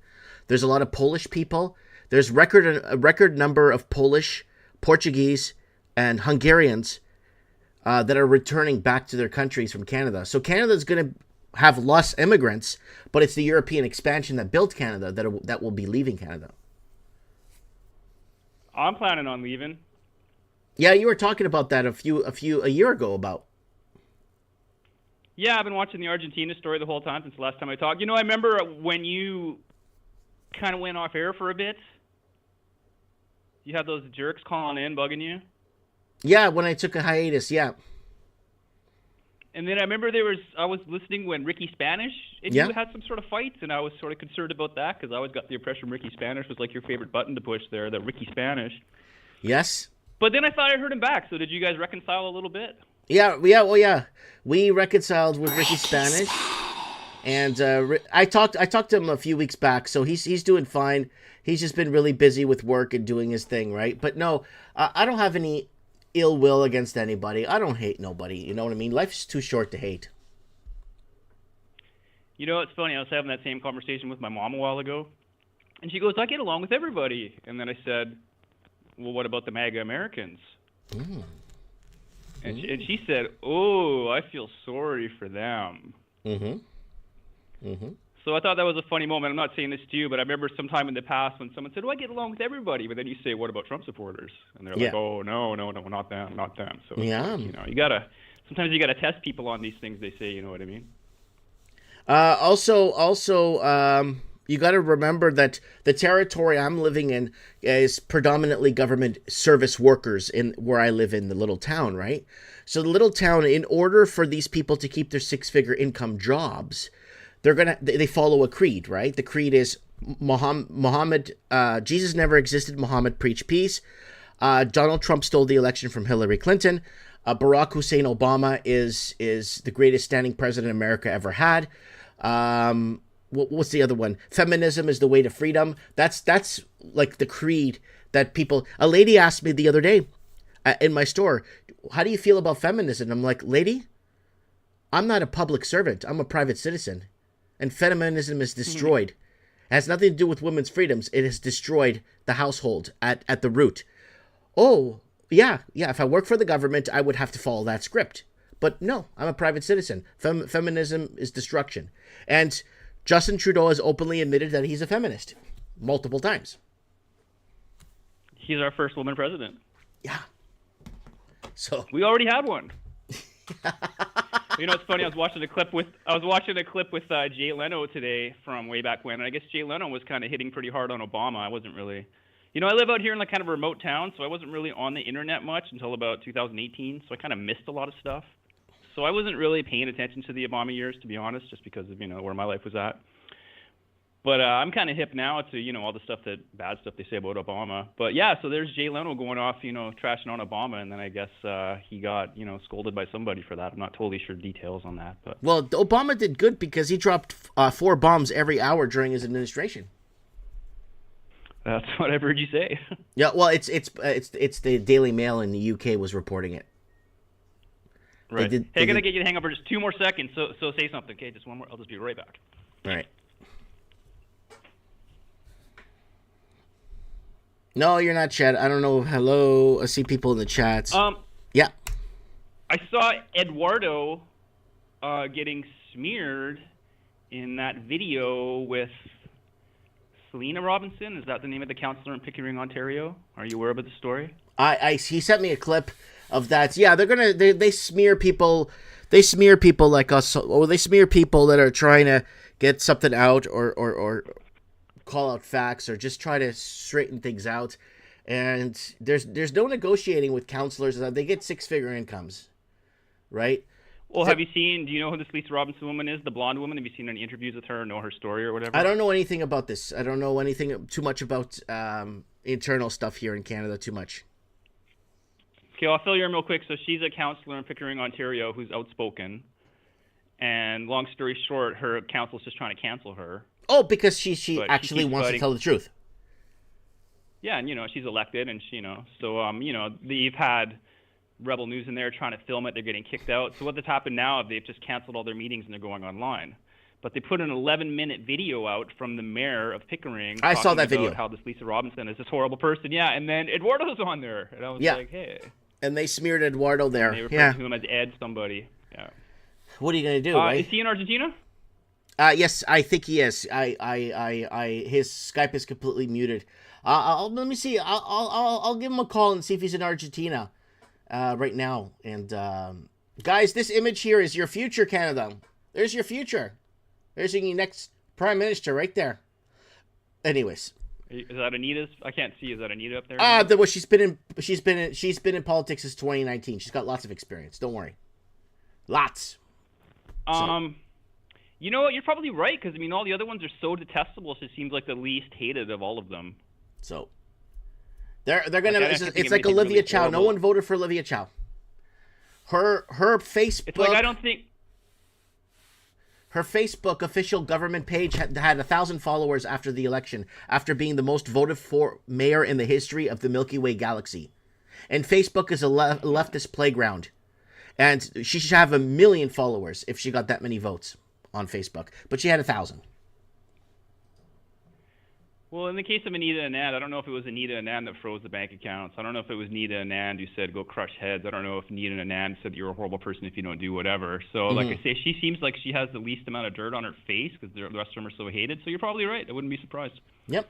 There's a lot of Polish people. There's a record number of Polish, Portuguese, and Hungarians that are returning back to their countries from Canada. So Canada's going to have less immigrants, but it's the European expansion that built Canada that will be leaving Canada. I'm planning on leaving. Yeah, you were talking about that a year ago about. Yeah, I've been watching the Argentina story the whole time since the last time I talked. I remember when you kind of went off air for a bit. You had those jerks calling in, bugging you. Yeah, when I took a hiatus, yeah. And then I remember I was listening when Ricky Spanish and you had some sort of fights, and I was sort of concerned about that because I always got the impression Ricky Spanish was like your favorite button to push there, the Ricky Spanish. Yes. But then I thought I heard him back, so did you guys reconcile a little bit? Yeah. We reconciled with Ricky Spanish, and I talked to him a few weeks back, so he's doing fine. He's just been really busy with work and doing his thing, right? But no, I don't have any ill will against anybody. I don't hate nobody. You know what I mean? Life's too short to hate. It's funny. I was having that same conversation with my mom a while ago, and she goes, "I get along with everybody." And then I said, "Well, what about the MAGA Americans?" Mm. And she said, "Oh, I feel sorry for them." So I thought that was a funny moment. I'm not saying this to you, but I remember sometime in the past when someone said, "Oh, I get along with everybody," but then you say, "What about Trump supporters?" And they're like, "Oh, no, not them." So sometimes you gotta test people on these things they say. You know what I mean? Also, you got to remember that the territory I'm living in is predominantly government service workers in where I live in the little town, right? So the little town, in order for these people to keep their 6-figure income jobs, they follow a creed, right? The creed is Muhammad, Jesus never existed, Muhammad preached peace. Donald Trump stole the election from Hillary Clinton. Barack Hussein Obama is the greatest standing president America ever had. What's the other one? Feminism is the way to freedom. That's like the creed that people. A lady asked me the other day in my store, "How do you feel about feminism?" I'm like, "Lady, I'm not a public servant. I'm a private citizen, and feminism is destroyed. It has nothing to do with women's freedoms. It has destroyed the household at the root." Oh, yeah. If I work for the government, I would have to follow that script. But no, I'm a private citizen. Feminism is destruction, and Justin Trudeau has openly admitted that he's a feminist multiple times. He's our first woman president. Yeah. So we already had one. It's funny. I was watching a clip with Jay Leno today from way back when, and I guess Jay Leno was kind of hitting pretty hard on Obama. I wasn't really, I live out here in like kind of a remote town, so I wasn't really on the internet much until about 2018. So I kind of missed a lot of stuff. So I wasn't really paying attention to the Obama years, to be honest, just because of where my life was at. But I'm kind of hip now to, all the bad stuff they say about Obama. But yeah, so there's Jay Leno going off, trashing on Obama, and then I guess he got, scolded by somebody for that. I'm not totally sure details on that, but Well, Obama did good because he dropped 4 bombs every hour during his administration. that's what I've heard you say. Yeah, well, it's the Daily Mail in the UK was reporting it. Right. Hey, I'm gonna get you to hang up for just 2 more seconds. So say something, okay? Just one more. I'll just be right back. All right. No, you're not, Chad. I don't know. Hello. I see people in the chats. Yeah. I saw Eduardo getting smeared in that video with Selena Robinson. Is that the name of the counselor in Pickering, Ontario? Are you aware of the story? He sent me a clip of that. Yeah, they smear people. They smear people like us, or they smear people that are trying to get something out or call out facts or just try to straighten things out. And there's no negotiating with counselors. They get 6-figure incomes, right? Well, do you know who this Lisa Robinson woman is, the blonde woman? Have you seen any interviews with her or know her story or whatever? I don't know anything about this. I don't know anything too much about internal stuff here in Canada too much. Okay, I'll fill you in real quick. So she's a counselor in Pickering, Ontario, who's outspoken. And long story short, her counsel's just trying to cancel her. Oh, because she actually wants to tell the truth. Yeah, and she's elected, and so they've had Rebel News in there trying to film it. They're getting kicked out. So what's happened now? They've just canceled all their meetings and they're going online. But they put an 11-minute video out from the mayor of Pickering. I saw that video. About how this Lisa Robinson is this horrible person. Yeah, and then Eduardo's on there, and I was like, hey. And they smeared Eduardo there. And they referred to him as Ed somebody. Yeah. What are you gonna do? Right? Is he in Argentina? Yes, I think he is. His Skype is completely muted. Let me see. I'll give him a call and see if he's in Argentina, right now. And guys, this image here is your future, Canada. There's your future. There's your next prime minister right there. Anyways, is that Anita's? I can't see. Is that Anita up there? Well, she's been in politics since 2019. She's got lots of experience. Don't worry. Lots. You know what? You're probably right, because all the other ones are so detestable. She seems like the least hated of all of them. So they're gonna. It's like Olivia Chow. No one voted for Olivia Chow. Her Facebook. It's like I don't think. Her Facebook official government page had 1,000 followers after the election, after being the most voted for mayor in the history of the Milky Way galaxy. And Facebook is a leftist playground. And she should have 1 million followers if she got that many votes on Facebook. But she had 1,000. Well, in the case of Anita Anand, I don't know if it was Anita Anand that froze the bank accounts. I don't know if it was Anita Anand who said, go crush heads. I don't know if Anita Anand said you're a horrible person if you don't do whatever. So, like I say, she seems like she has the least amount of dirt on her face because the rest of them are so hated. So you're probably right. I wouldn't be surprised. Yep.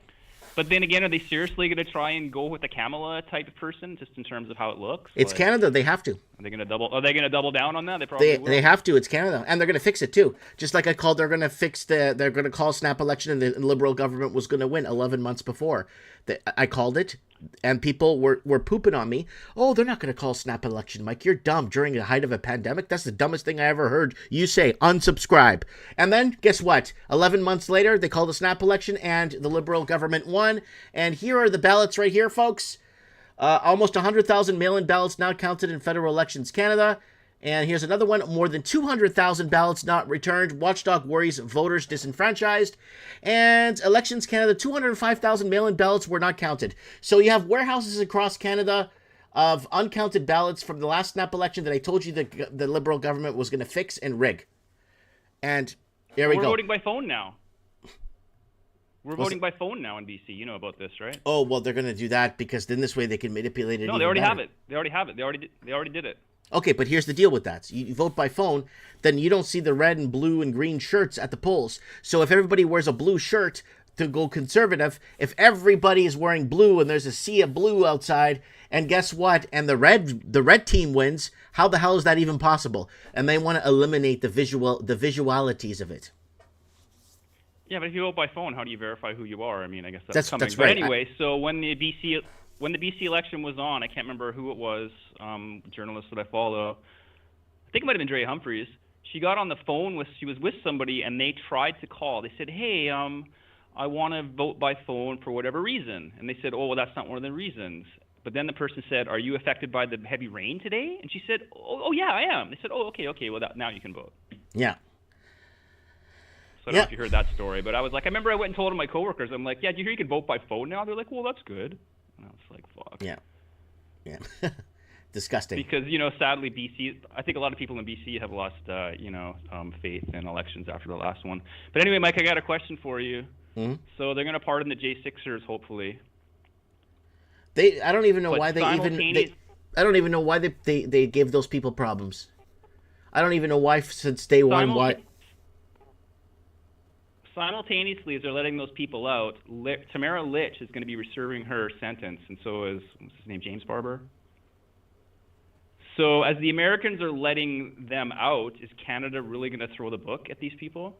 But then again, are they seriously going to try and go with a Kamala type of person just in terms of how it looks? It's Canada. They have to. Are they going to double down on that? They probably will. They have to. It's Canada, and they're going to fix it too. Just like they're going to call snap election, and the Liberal government was going to win 11 months before. I called it, and people were pooping on me. Oh, they're not going to call snap election, Mike. You're dumb. During the height of a pandemic, that's the dumbest thing I ever heard you say. Unsubscribe. And then guess what? 11 months later, they called a snap election, and the Liberal government won. And here are the ballots right here, folks. Almost 100,000 mail-in ballots now counted in federal elections, Canada. And here's another one. More than 200,000 ballots not returned. Watchdog worries voters disenfranchised. And Elections Canada, 205,000 mail-in ballots were not counted. So you have warehouses across Canada of uncounted ballots from the last snap election that I told you the Liberal government was going to fix and rig. And there we go. We're voting by phone now. We're voting by phone now in BC. You know about this, right? Oh, well, they're going to do that because then this way they can manipulate it. No, they already have it. They already have it. They already did it. Okay, but here's the deal with that. You vote by phone, then you don't see the red and blue and green shirts at the polls. So if everybody wears a blue shirt to go conservative, if everybody is wearing blue and there's a sea of blue outside, and guess what? And the red team wins, how the hell is that even possible? And they want to eliminate the visualities of it. Yeah, but if you vote by phone, how do you verify who you are? I mean, I guess that's coming. That's right. But anyway, so when the BC election was on, I can't remember who it was, journalist that I follow. I think it might have been Dre Humphreys. She got on the phone she was with somebody, and they tried to call. They said, "Hey, I want to vote by phone for whatever reason. And they said, oh, well, that's not one of the reasons. But then the person said, are you affected by the heavy rain today? And she said, oh yeah, I am. They said, oh, okay, well, now you can vote. Yeah. So I don't know if you heard that story, but I was like, I remember I went and told my coworkers, I'm like, yeah, do you hear you can vote by phone now? They're like, well, that's good. And I was like, fuck. Yeah. Disgusting. Because, sadly, BC, I think a lot of people in BC have lost, faith in elections after the last one. But anyway, Mike, I got a question for you. Mm-hmm. So they're going to pardon the J6ers, hopefully. I don't even know why they gave those people problems. I don't even know why since day one. Why? Simultaneously, as they're letting those people out, Tamara Litch is going to be serving her sentence, and so is, what's his name, James Barber? So as the Americans are letting them out, is Canada really going to throw the book at these people?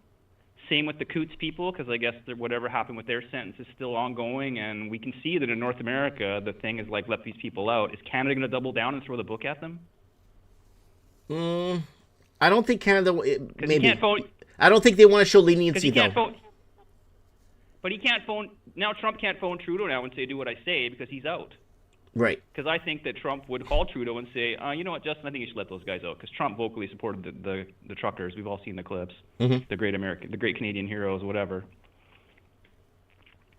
Same with the Coots people, because I guess whatever happened with their sentence is still ongoing, and we can see that in North America, the thing is like, let these people out. Is Canada going to double down and throw the book at them? I don't think Canada. Maybe. He can't vote. I don't think they want to show leniency, he can't though. Phone, but he can't phone. Now Trump can't phone Trudeau now and say, do what I say, because he's out. Right. Because I think that Trump would call Trudeau and say, you know what, Justin, I think you should let those guys out. Because Trump vocally supported the truckers. We've all seen the clips. Mm-hmm. The great Canadian heroes, whatever.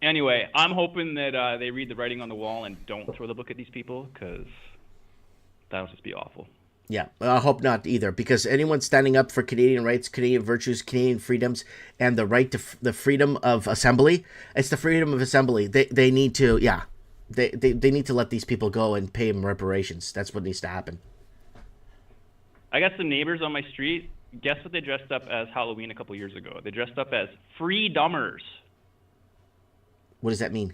Anyway, I'm hoping that they read the writing on the wall and don't throw the book at these people, because that would just be awful. Yeah, I hope not either, because anyone standing up for Canadian rights, Canadian virtues, Canadian freedoms, and the right to the freedom of assembly, it's the freedom of assembly. They need to, they need to let these people go and pay them reparations. That's what needs to happen. I got some neighbors on my street. Guess what they dressed up as Halloween a couple years ago? They dressed up as freedomers. What does that mean?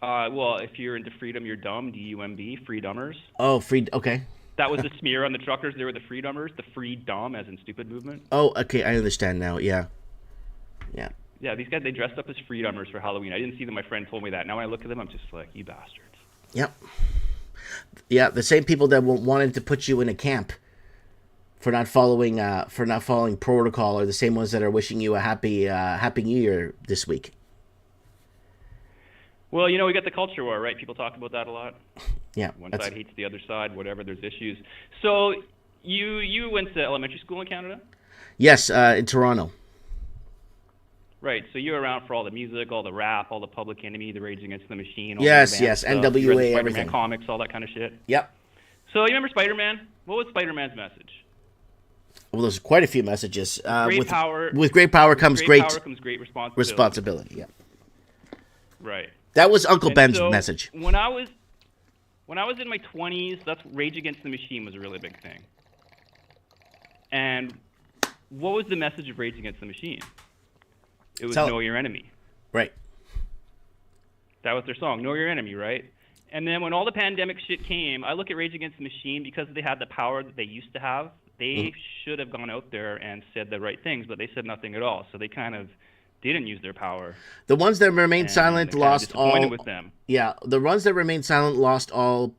Well, if you're into freedom, you're dumb. D-U-M-B, freedomers. Oh, okay. That was the smear on the truckers. They were the freedomers, the free dumb, as in stupid movement. Oh, okay, I understand now. Yeah. Yeah, these guys, they dressed up as freedomers for Halloween. I didn't see them. My friend told me that. Now when I look at them, I'm just like, you bastards. Yep. Yeah, the same people that wanted to put you in a camp for not following protocol are the same ones that are wishing you a happy New Year this week. Well, we got the culture war, right? People talk about that a lot. Yeah. One side hates the other side, whatever, there's issues. So you went to elementary school in Canada? Yes, in Toronto. Right, so you're around for all the music, all the rap, all the Public Enemy, the Rage Against the Machine. All Yes, the yes, stuff. NWA, you read the everything. Spider-Man comics, all that kind of shit. Yep. So you remember Spider-Man? What was Spider-Man's message? Well, there's quite a few messages. With great power comes great responsibility. Yeah. Right. That was Uncle Ben's message. When I was in my 20s, that's Rage Against the Machine was a really big thing. And what was the message of Rage Against the Machine? It was Know Your Enemy. Right. That was their song, Know Your Enemy, right? And then when all the pandemic shit came, I look at Rage Against the Machine, because they had the power that they used to have, they should have gone out there and said the right things, but they said nothing at all. So they kind of didn't use their power. The ones that remained silent lost all. With them. Yeah, the ones that remained silent lost all,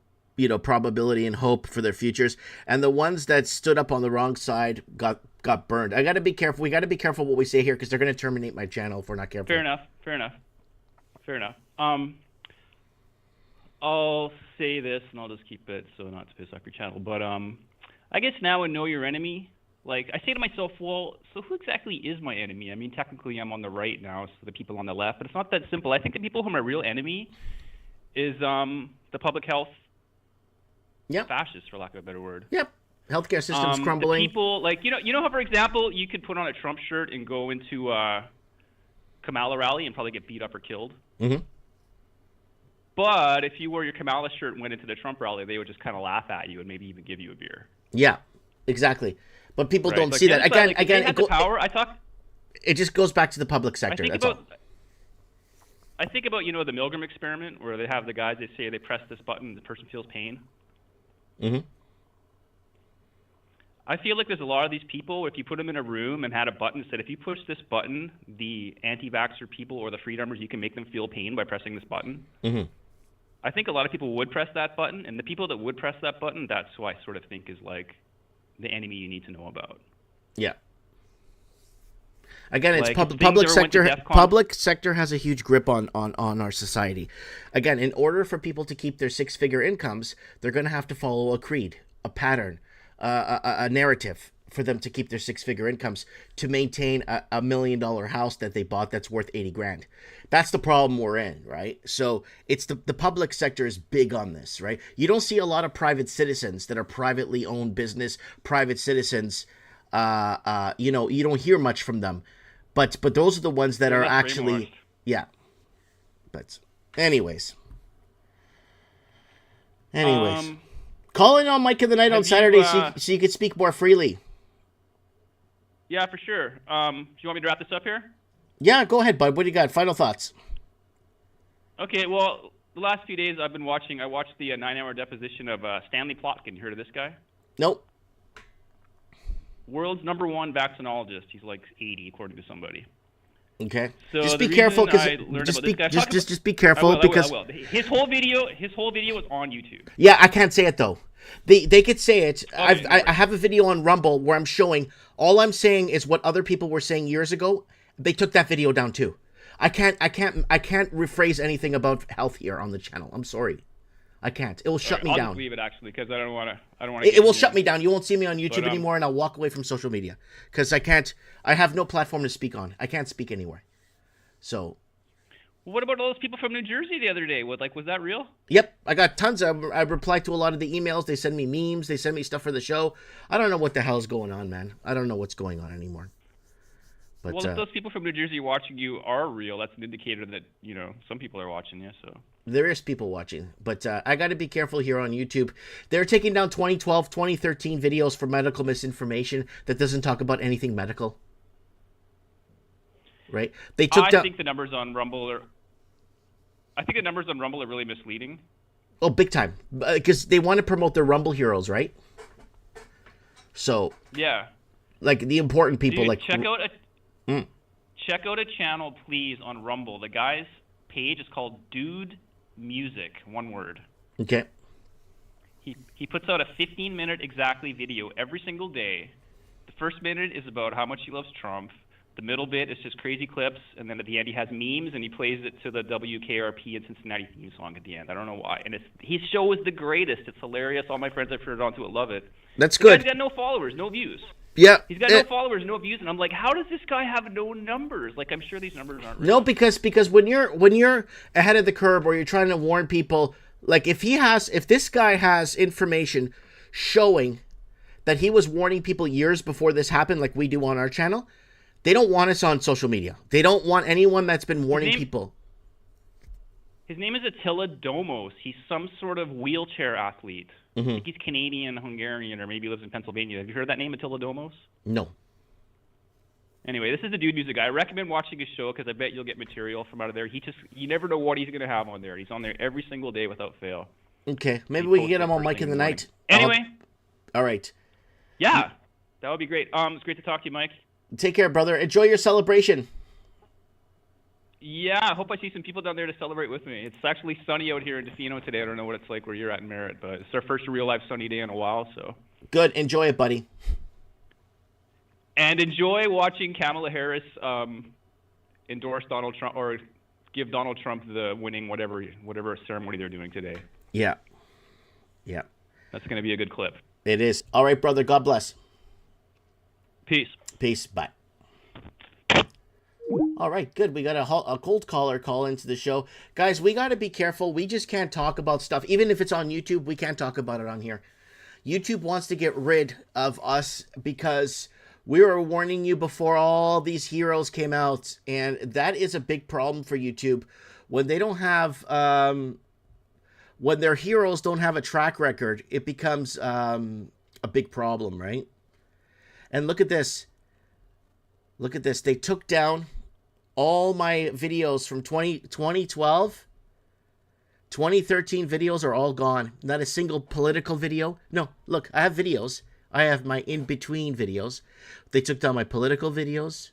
probability and hope for their futures, and the ones that stood up on the wrong side got burned. I got to be careful. We got to be careful what we say here, because they're going to terminate my channel if we're not careful. Fair enough. I'll say this, and I'll just keep it so not to piss off your channel. But I guess now in Know Your Enemy, like, I say to myself, well, so who exactly is my enemy? I mean, technically I'm on the right now, so the people on the left, but it's not that simple. I think the people who are my real enemy is the public health fascists, for lack of a better word. Yep. Healthcare system's crumbling. The people, like, you know how, for example, you could put on a Trump shirt and go into a Kamala rally and probably get beat up or killed? Mm-hmm. But if you wore your Kamala shirt and went into the Trump rally, they would just kind of laugh at you and maybe even give you a beer. Yeah, exactly. But people don't see that. Again, it just goes back to the public sector. I think about, the Milgram experiment, where they have the guys, they say they press this button and the person feels pain. Mm-hmm. I feel like there's a lot of these people, if you put them in a room and had a button that said, if you push this button, the anti-vaxxer people or the freedomers, you can make them feel pain by pressing this button. Mm-hmm. I think a lot of people would press that button, and the people that would press that button, that's who I sort of think is like the enemy you need to know about. Yeah. Again, it's Like, if things public ever went to sector. DEFCON- Public sector has a huge grip on our society. Again, in order for people to keep their six-figure incomes, they're going to have to follow a creed, a pattern, a narrative for them to keep their six-figure incomes to maintain a $1 million house that they bought that's worth 80 grand. That's the problem we're in, right? So it's the public sector is big on this, right? You don't see a lot of private citizens that are privately owned business, private citizens. You don't hear much from them, but those are the ones that are actually, yeah. But anyways, call in on Mike in the Night on Saturday so you can speak more freely. Yeah, for sure. Do you want me to wrap this up here? Yeah, go ahead, bud. What do you got? Final thoughts? Okay, well, the last few days I watched the 9-hour deposition of Stanley Plotkin. You heard of this guy? Nope. World's #1 vaccinologist. He's like 80, according to somebody. Okay. So just be careful because just be careful because I will. His whole video was on YouTube. Yeah, I can't say it though. They could say it. I have a video on Rumble where I'm showing. All I'm saying is what other people were saying years ago. They took that video down too. I can't rephrase anything about health here on the channel. I'm sorry. I can't. It will shut me down. I'll just leave it actually because I don't want to. It will shut me down. You won't see me on YouTube anymore, and I'll walk away from social media because I can't. I have no platform to speak on. I can't speak anywhere. So. Well, what about all those people from New Jersey the other day? Was that real? Yep, I got tons. I replied to a lot of the emails. They send me memes. They send me stuff for the show. I don't know what the hell's going on, man. I don't know what's going on anymore. But, well, if those people from New Jersey watching you are real, that's an indicator that some people are watching you. So. There is people watching, but I got to be careful here on YouTube. They're taking down 2012, 2013 videos for medical misinformation that doesn't talk about anything medical. Right? They took down. I think the numbers on Rumble are really misleading. Oh, big time! Because they want to promote their Rumble heroes, right? So. Yeah. Like the important people, Dude, check out a channel, please, on Rumble. The guy's page is called Dude Music, one word. Okay. He puts out a 15-minute exactly video every single day. The first minute is about how much he loves Trump. The middle bit is just crazy clips, and then at the end he has memes, and he plays it to the WKRP and Cincinnati theme song at the end. I don't know why. And his show is the greatest. It's hilarious. All my friends I've heard onto it love it. That's good. He's got no followers, no views. Yeah. He's got no followers, no views, and I'm like, how does this guy have no numbers? Like, I'm sure these numbers aren't real. No, because when you're ahead of the curve or you're trying to warn people, like if this guy has information showing that he was warning people years before this happened, like we do on our channel, they don't want us on social media. They don't want anyone that's been warning people. His name is Attila Domos. He's some sort of wheelchair athlete. Mm-hmm. I think he's Canadian, Hungarian, or maybe lives in Pennsylvania. Have you heard that name, Attila Domos? No. Anyway, this is the Dude Music guy. I recommend watching his show because I bet you'll get material from out of there. You never know what he's going to have on there. He's on there every single day without fail. Okay, maybe we can get him on Mike in the Night. Anyway. All right. Yeah, that would be great. It's great to talk to you, Mike. Take care, brother. Enjoy your celebration. Yeah, I hope I see some people down there to celebrate with me. It's actually sunny out here in Defino today. I don't know what it's like where you're at in Merritt, but it's our first real life sunny day in a while. So good. Enjoy it, buddy. And enjoy watching Kamala Harris endorse Donald Trump or give Donald Trump the winning whatever ceremony they're doing today. Yeah. Yeah. That's going to be a good clip. It is. All right, brother. God bless. Peace. Peace. Bye. All right, good. We got a cold caller call into the show. Guys, we got to be careful. We just can't talk about stuff. Even if it's on YouTube, we can't talk about it on here. YouTube wants to get rid of us because we were warning you before all these heroes came out. And that is a big problem for YouTube. When they don't have, when their heroes don't have a track record, it becomes a big problem, right? And look at this. Look at this. They took down all my videos from 2012. 2013 videos are all gone. Not a single political video. No, look, I have videos. I have my in-between videos. They took down my political videos,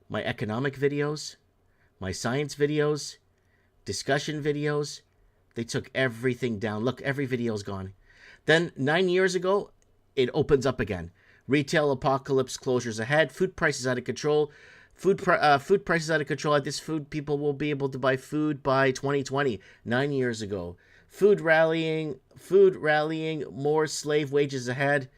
my economic videos, my science videos, discussion videos. They took everything down. Look, every video is gone. Then 9 years ago, it opens up again. Retail apocalypse closures ahead. Food prices out of control. Food prices out of control. At this food, people will be able to buy food by 2020, 9 years ago. Food rallying, more slave wages ahead.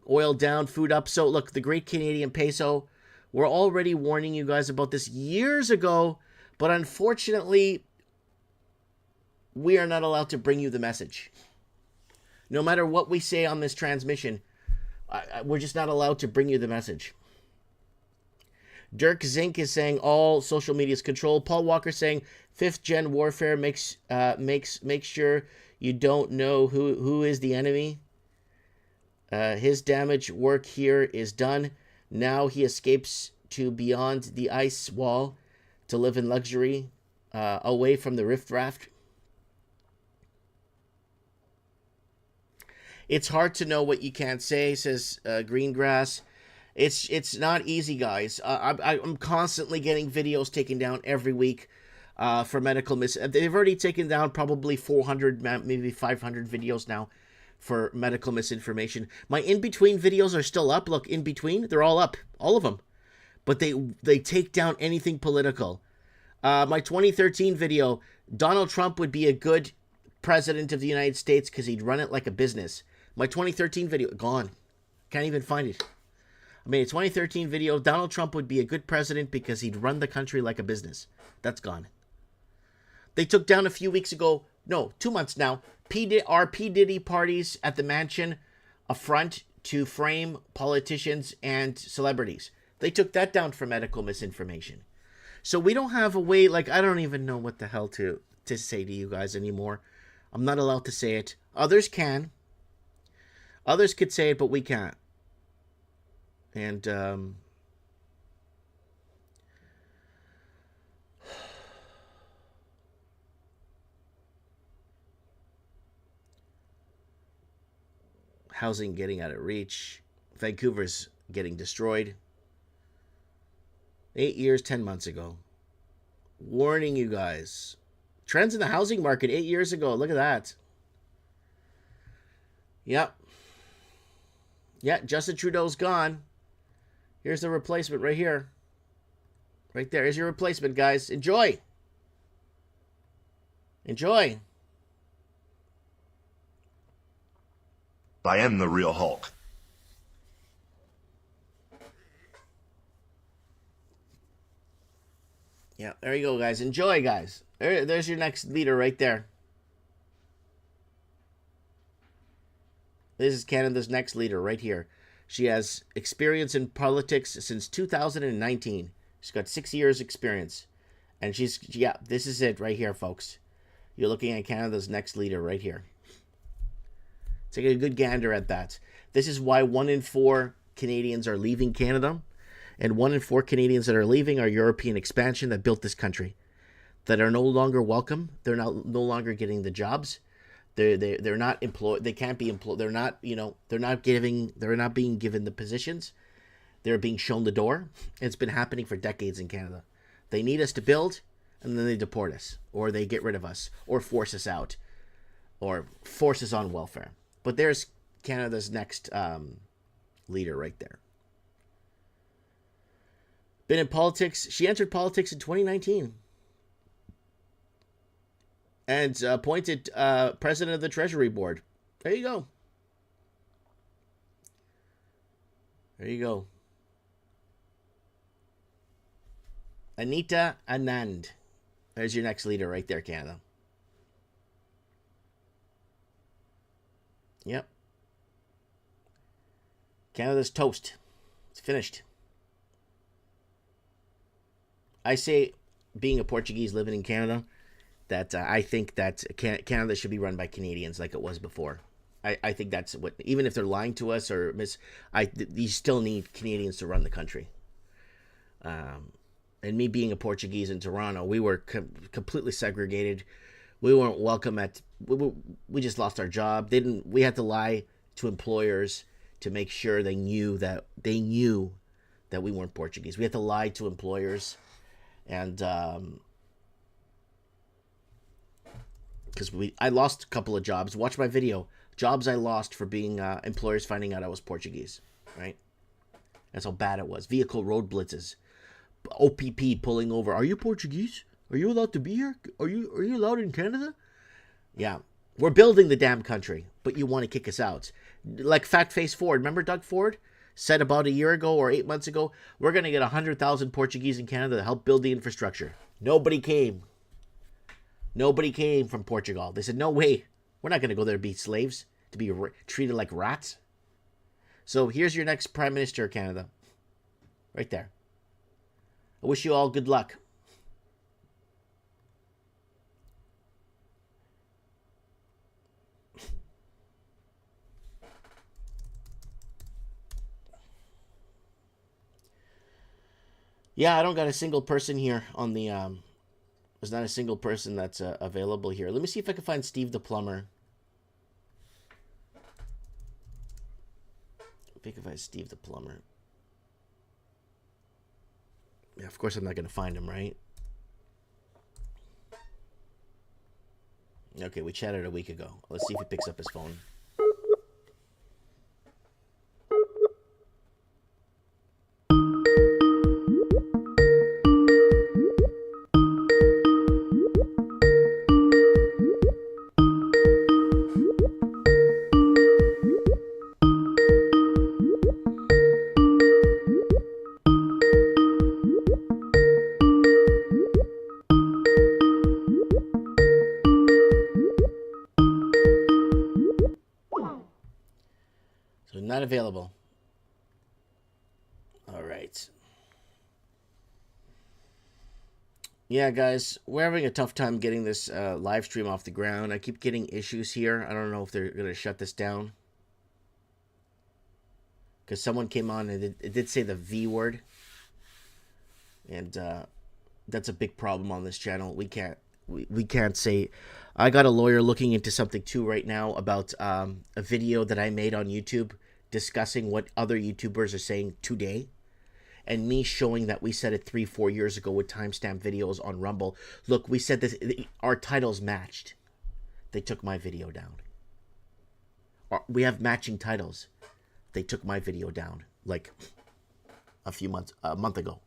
Oil down, food up. So look, the great Canadian peso, we're already warning you guys about this years ago, but unfortunately, we are not allowed to bring you the message. No matter what we say on this transmission, we're just not allowed to bring you the message. Dirk Zink is saying all social media is controlled. Paul Walker saying 5th gen warfare makes sure you don't know who is the enemy. His damage work here is done. Now he escapes to beyond the ice wall to live in luxury, away from the riffraff. It's hard to know what you can't say, says Greengrass. It's not easy, guys. I'm constantly getting videos taken down every week for medical They've already taken down probably 400, maybe 500 videos now for medical misinformation. My in-between videos are still up. Look, in-between, they're all up. All of them. But they take down anything political. My 2013 video, Donald Trump would be a good president of the United States because he'd run it like a business. My 2013 video, gone. Can't even find it. I made a 2013 video. Donald Trump would be a good president because he'd run the country like a business. That's gone. They took down a few weeks ago, no, 2 months now, our P. Diddy parties at the mansion, a front to frame politicians and celebrities. They took that down for medical misinformation. So we don't have a way, like, I don't even know what the hell to say to you guys anymore. I'm not allowed to say it. Others can. Others could say it, but we can't. And housing getting out of reach. Vancouver's getting destroyed. 8 years, 10 months ago. Warning you guys. Trends in the housing market 8 years ago. Look at that. Yep. Yeah, Justin Trudeau's gone. Here's the replacement right here. Right there. Here's your replacement, guys. Enjoy. Enjoy. I am the real Hulk. Yeah, there you go, guys. Enjoy, guys. There's your next leader right there. This is Canada's next leader right here. She has experience in politics since 2019. She's got 6 years experience. And this is it right here, folks. You're looking at Canada's next leader right here. Take a good gander at that. This is why 1 in 4 Canadians are leaving Canada. And 1 in 4 Canadians that are leaving are European expansion that built this country. That are no longer welcome. They're no longer getting the jobs. They're not employed. They can't be employed. They're not, they're not being given the positions. They're being shown the door. It's been happening for decades in Canada. They need us to build, and then they deport us, or they get rid of us, or force us out, or force us on welfare. But there's Canada's next leader right there. Been in politics. She entered politics in 2019. And appointed president of the Treasury Board. There you go. There you go. Anita Anand. There's your next leader right there, Canada. Yep. Canada's toast. It's finished. I say, being a Portuguese living in Canada, that I think that Canada should be run by Canadians like it was before. I think that's what, even if they're lying to us or you still need Canadians to run the country. And me being a Portuguese in Toronto, we were completely segregated. We weren't welcome we just lost our job. We had to lie to employers to make sure they knew that we weren't Portuguese. We had to lie to employers, and because I lost a couple of jobs. Watch my video. Jobs I lost for being employers finding out I was Portuguese, right? That's how bad it was. Vehicle road blitzes. OPP pulling over. Are you Portuguese? Are you allowed to be here? Are you allowed in Canada? Yeah. We're building the damn country, but you want to kick us out. Like Fat Face Ford. Remember Doug Ford? Said about a year ago or 8 months ago, we're going to get 100,000 Portuguese in Canada to help build the infrastructure. Nobody came. Nobody came from Portugal. They said, no way. We're not going to go there to be slaves, to be treated like rats. So here's your next Prime Minister of Canada. Right there. I wish you all good luck. Yeah, I don't got a single person here on the, there's not a single person that's available here. Let me see if I can find Steve the Plumber. I think if I Steve the Plumber. Yeah, of course I'm not going to find him, right? Okay, we chatted a week ago. Let's see if he picks up his phone. Not available. All right. Yeah, guys, we're having a tough time getting this live stream off the ground. I keep getting issues here. I don't know if they're going to shut this down. Because someone came on and it did say the V word. And that's a big problem on this channel. We can't say... I got a lawyer looking into something too right now about a video that I made on YouTube discussing what other YouTubers are saying today, and me showing that we said it 3-4 years ago with timestamp videos on Rumble. Look, we said this, our titles matched. They took my video down. We have matching titles. They took my video down like a month ago.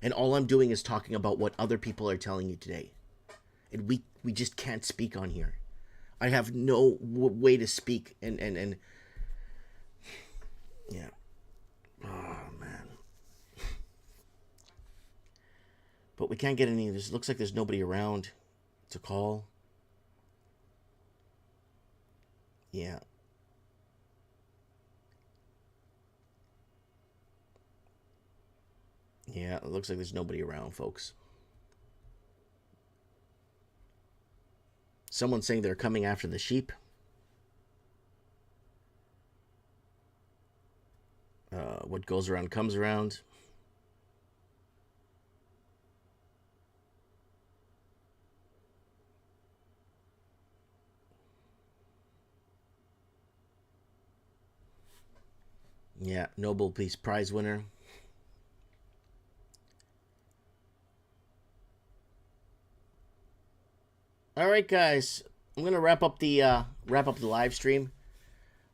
And all I'm doing is talking about what other people are telling you today. And we just can't speak on here. I have no way to speak and yeah. Oh, man. But we can't get any... This looks like there's nobody around to call. Yeah. Yeah, it looks like there's nobody around, folks. Someone's saying they're coming after the sheep. What goes around comes around. Yeah, Nobel Peace Prize winner. All right, guys. I'm gonna wrap up the live stream.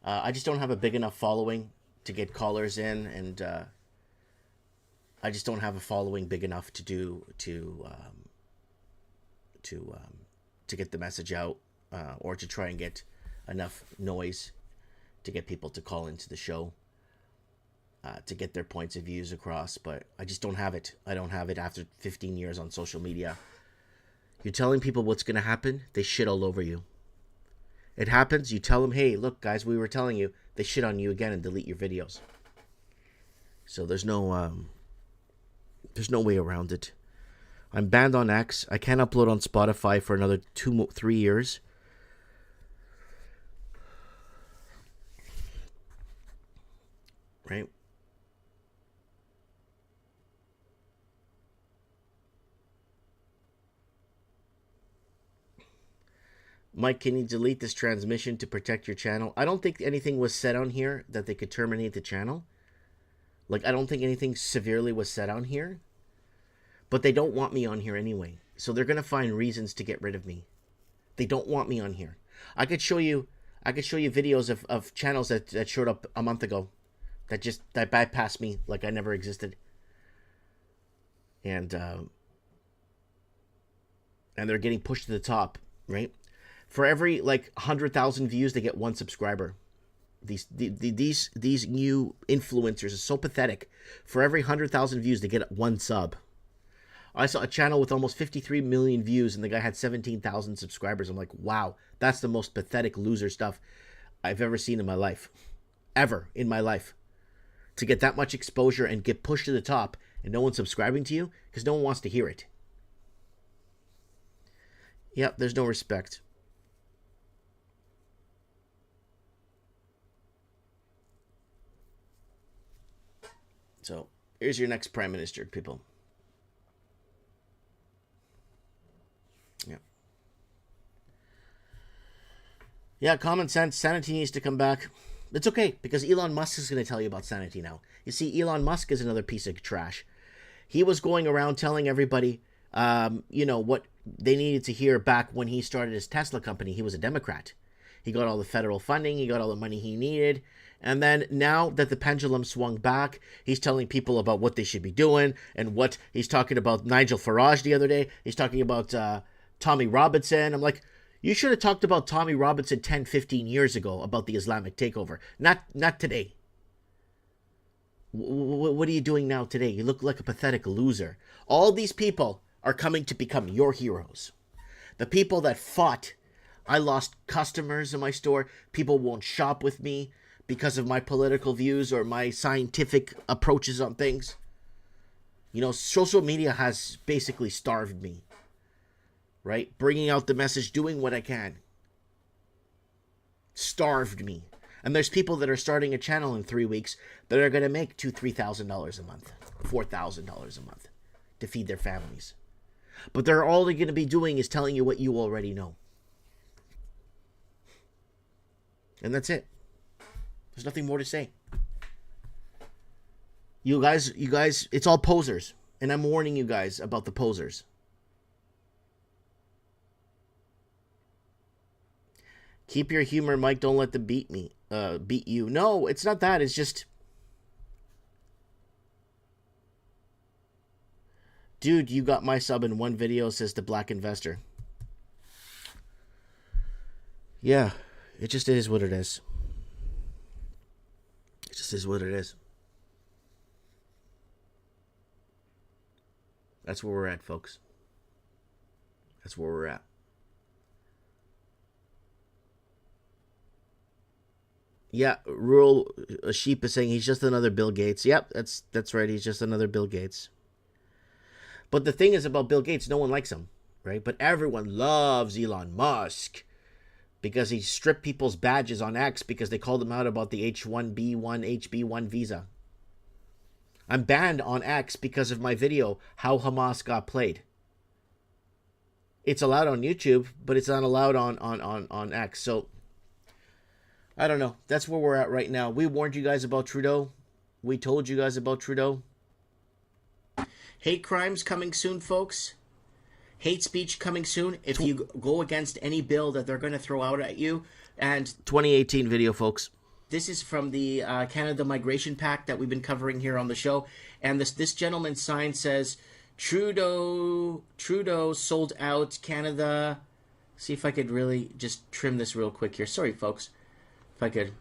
I just don't have a big enough following to get callers in, and I just don't have a following big enough to get the message out, or to try and get enough noise to get people to call into the show, to get their points of views across. But I just don't have it. I don't have it after 15 years on social media. You're telling people what's going to happen, they shit all over you. It happens, you tell them, hey, look, guys, we were telling you. They shit on you again and delete your videos. So there's no way around it. I'm banned on X. I can't upload on Spotify for another 3 years. Right? Mike, can you delete this transmission to protect your channel? I don't think anything was said on here that they could terminate the channel. Like, I don't think anything severely was said on here. But they don't want me on here anyway. So they're going to find reasons to get rid of me. They don't want me on here. I could show you videos of channels that showed up a month ago that bypassed me like I never existed. And they're getting pushed to the top, right? For every 100,000 views, they get one subscriber. These new influencers are so pathetic. For every 100,000 views, they get one sub. I saw a channel with almost 53 million views, and the guy had 17,000 subscribers. I'm like, wow, that's the most pathetic loser stuff I've ever seen in my life. Ever in my life. To get that much exposure and get pushed to the top, and no one's subscribing to you because no one wants to hear it. Yep, there's no respect. So, here's your next prime minister, people. Yeah, common sense, sanity needs to come back. It's okay, because Elon Musk is going to tell you about sanity now. You see, Elon Musk is another piece of trash. He was going around telling everybody, what they needed to hear back when he started his Tesla company. He was a Democrat. He got all the federal funding. He got all the money he needed. And then now that the pendulum swung back, he's telling people about what they should be doing and what he's talking about. Nigel Farage the other day, he's talking about Tommy Robinson. I'm like, you should have talked about Tommy Robinson 10, 15 years ago about the Islamic takeover. Not today. What are you doing now today? You look like a pathetic loser. All these people are coming to become your heroes. The people that fought. I lost customers in my store. People won't shop with me because of my political views or my scientific approaches on things. Social media has basically starved me. Right? Bringing out the message, doing what I can. Starved me. And there's people that are starting a channel in 3 weeks that are going to make $2,000-$3,000 a month, $4,000 a month to feed their families. But they're all they're going to be doing is telling you what you already know. And that's it. There's nothing more to say. You guys, it's all posers. And I'm warning you guys about the posers. Keep your humor, Mike. Don't let them beat you. No, it's not that. It's just... Dude, you got my sub in one video, says the Black Investor. Yeah, it just is what it is. It just is what it is. That's where we're at, folks. That's where we're at. Yeah, Rural Sheep is saying he's just another Bill Gates. Yep, that's right. He's just another Bill Gates. But the thing is about Bill Gates, no one likes him, right? But everyone loves Elon Musk because he stripped people's badges on X because they called him out about the H1B1, HB1 visa. I'm banned on X because of my video, How Hamas Got Played. It's allowed on YouTube, but it's not allowed on X. So, I don't know. That's where we're at right now. We warned you guys about Trudeau. We told you guys about Trudeau. Hate crimes coming soon, folks. Hate speech coming soon. If you go against any bill that they're going to throw out at you. And 2018 video, folks. This is from the Canada Migration Pact that we've been covering here on the show. And this gentleman's sign says, Trudeau sold out Canada. See if I could really just trim this real quick here. Sorry, folks. If I could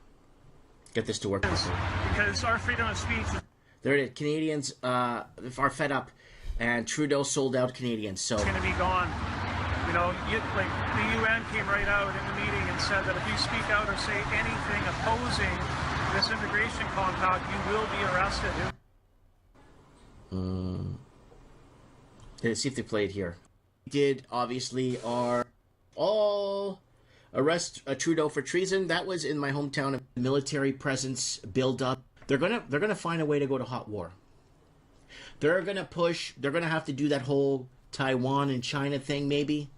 get this to work. Because our freedom of speech... There it is. Canadians are fed up, and Trudeau sold out Canadians. So it's going to be gone. The UN came right out in the meeting and said that if you speak out or say anything opposing this immigration compact, you will be arrested. Let's see if they play it here. Did obviously are all arrest Trudeau for treason. That was in my hometown. Military presence build up. They're gonna find a way to go to hot war. They're gonna have to do that whole Taiwan and China thing maybe,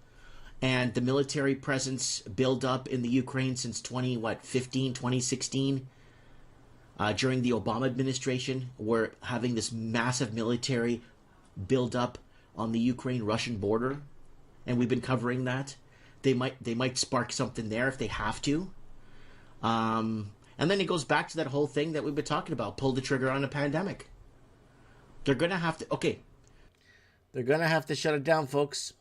and the military presence build up in the Ukraine since 2016, during the Obama administration. We're having this massive military build up on the Ukraine-Russian border, and we've been covering that. They might spark something there if they have to. And then it goes back to that whole thing that we've been talking about. Pull the trigger on a pandemic. They're going to have to... Okay. They're going to have to shut it down, folks.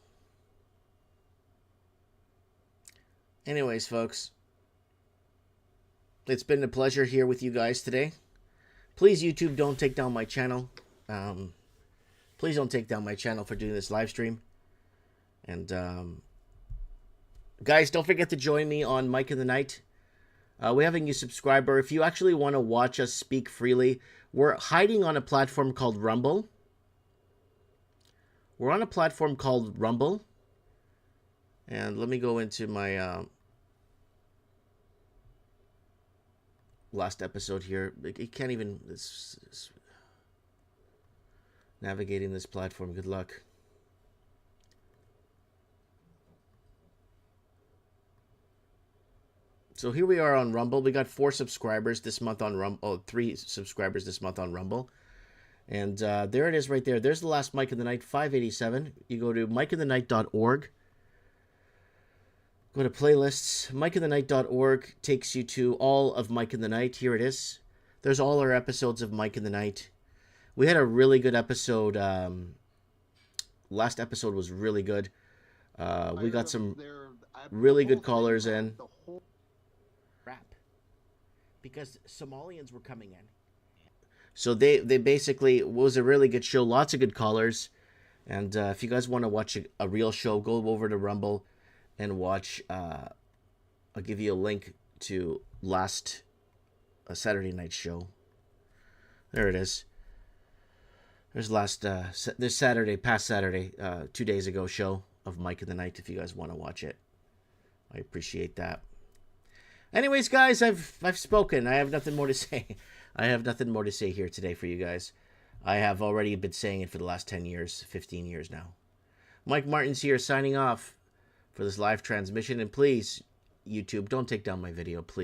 Anyways, folks. It's been a pleasure here with you guys today. Please, YouTube, don't take down my channel. Please don't take down my channel for doing this live stream. And, guys, don't forget to join me on Mike in the Night. We have a new subscriber. If you actually want to watch us speak freely, we're hiding on a platform called Rumble. We're on a platform called Rumble. And let me go into my last episode here. It can't even... It's navigating this platform. Good luck. So here we are on Rumble. We got 4 subscribers this month on Rumble. Oh, 3 subscribers this month on Rumble. And there it is right there. There's the last Mike in the Night, 587. You go to mikeinthenight.org. Go to playlists. mikeinthenight.org takes you to all of Mike in the Night. Here it is. There's all our episodes of Mike in the Night. We had a really good episode. Last episode was really good. We got some really good callers in. Because Somalians were coming in. So they basically, it was a really good show. Lots of good callers. And if you guys want to watch a real show, go over to Rumble and watch. I'll give you a link to last Saturday night show. There it is. There's this Saturday, past Saturday, 2 days ago show of Mike in the Night if you guys want to watch it. I appreciate that. Anyways, guys, I've spoken. I have nothing more to say. I have nothing more to say here today for you guys. I have already been saying it for the last 10 years, 15 years now. Mike Martin's here signing off for this live transmission. And please, YouTube, don't take down my video, please.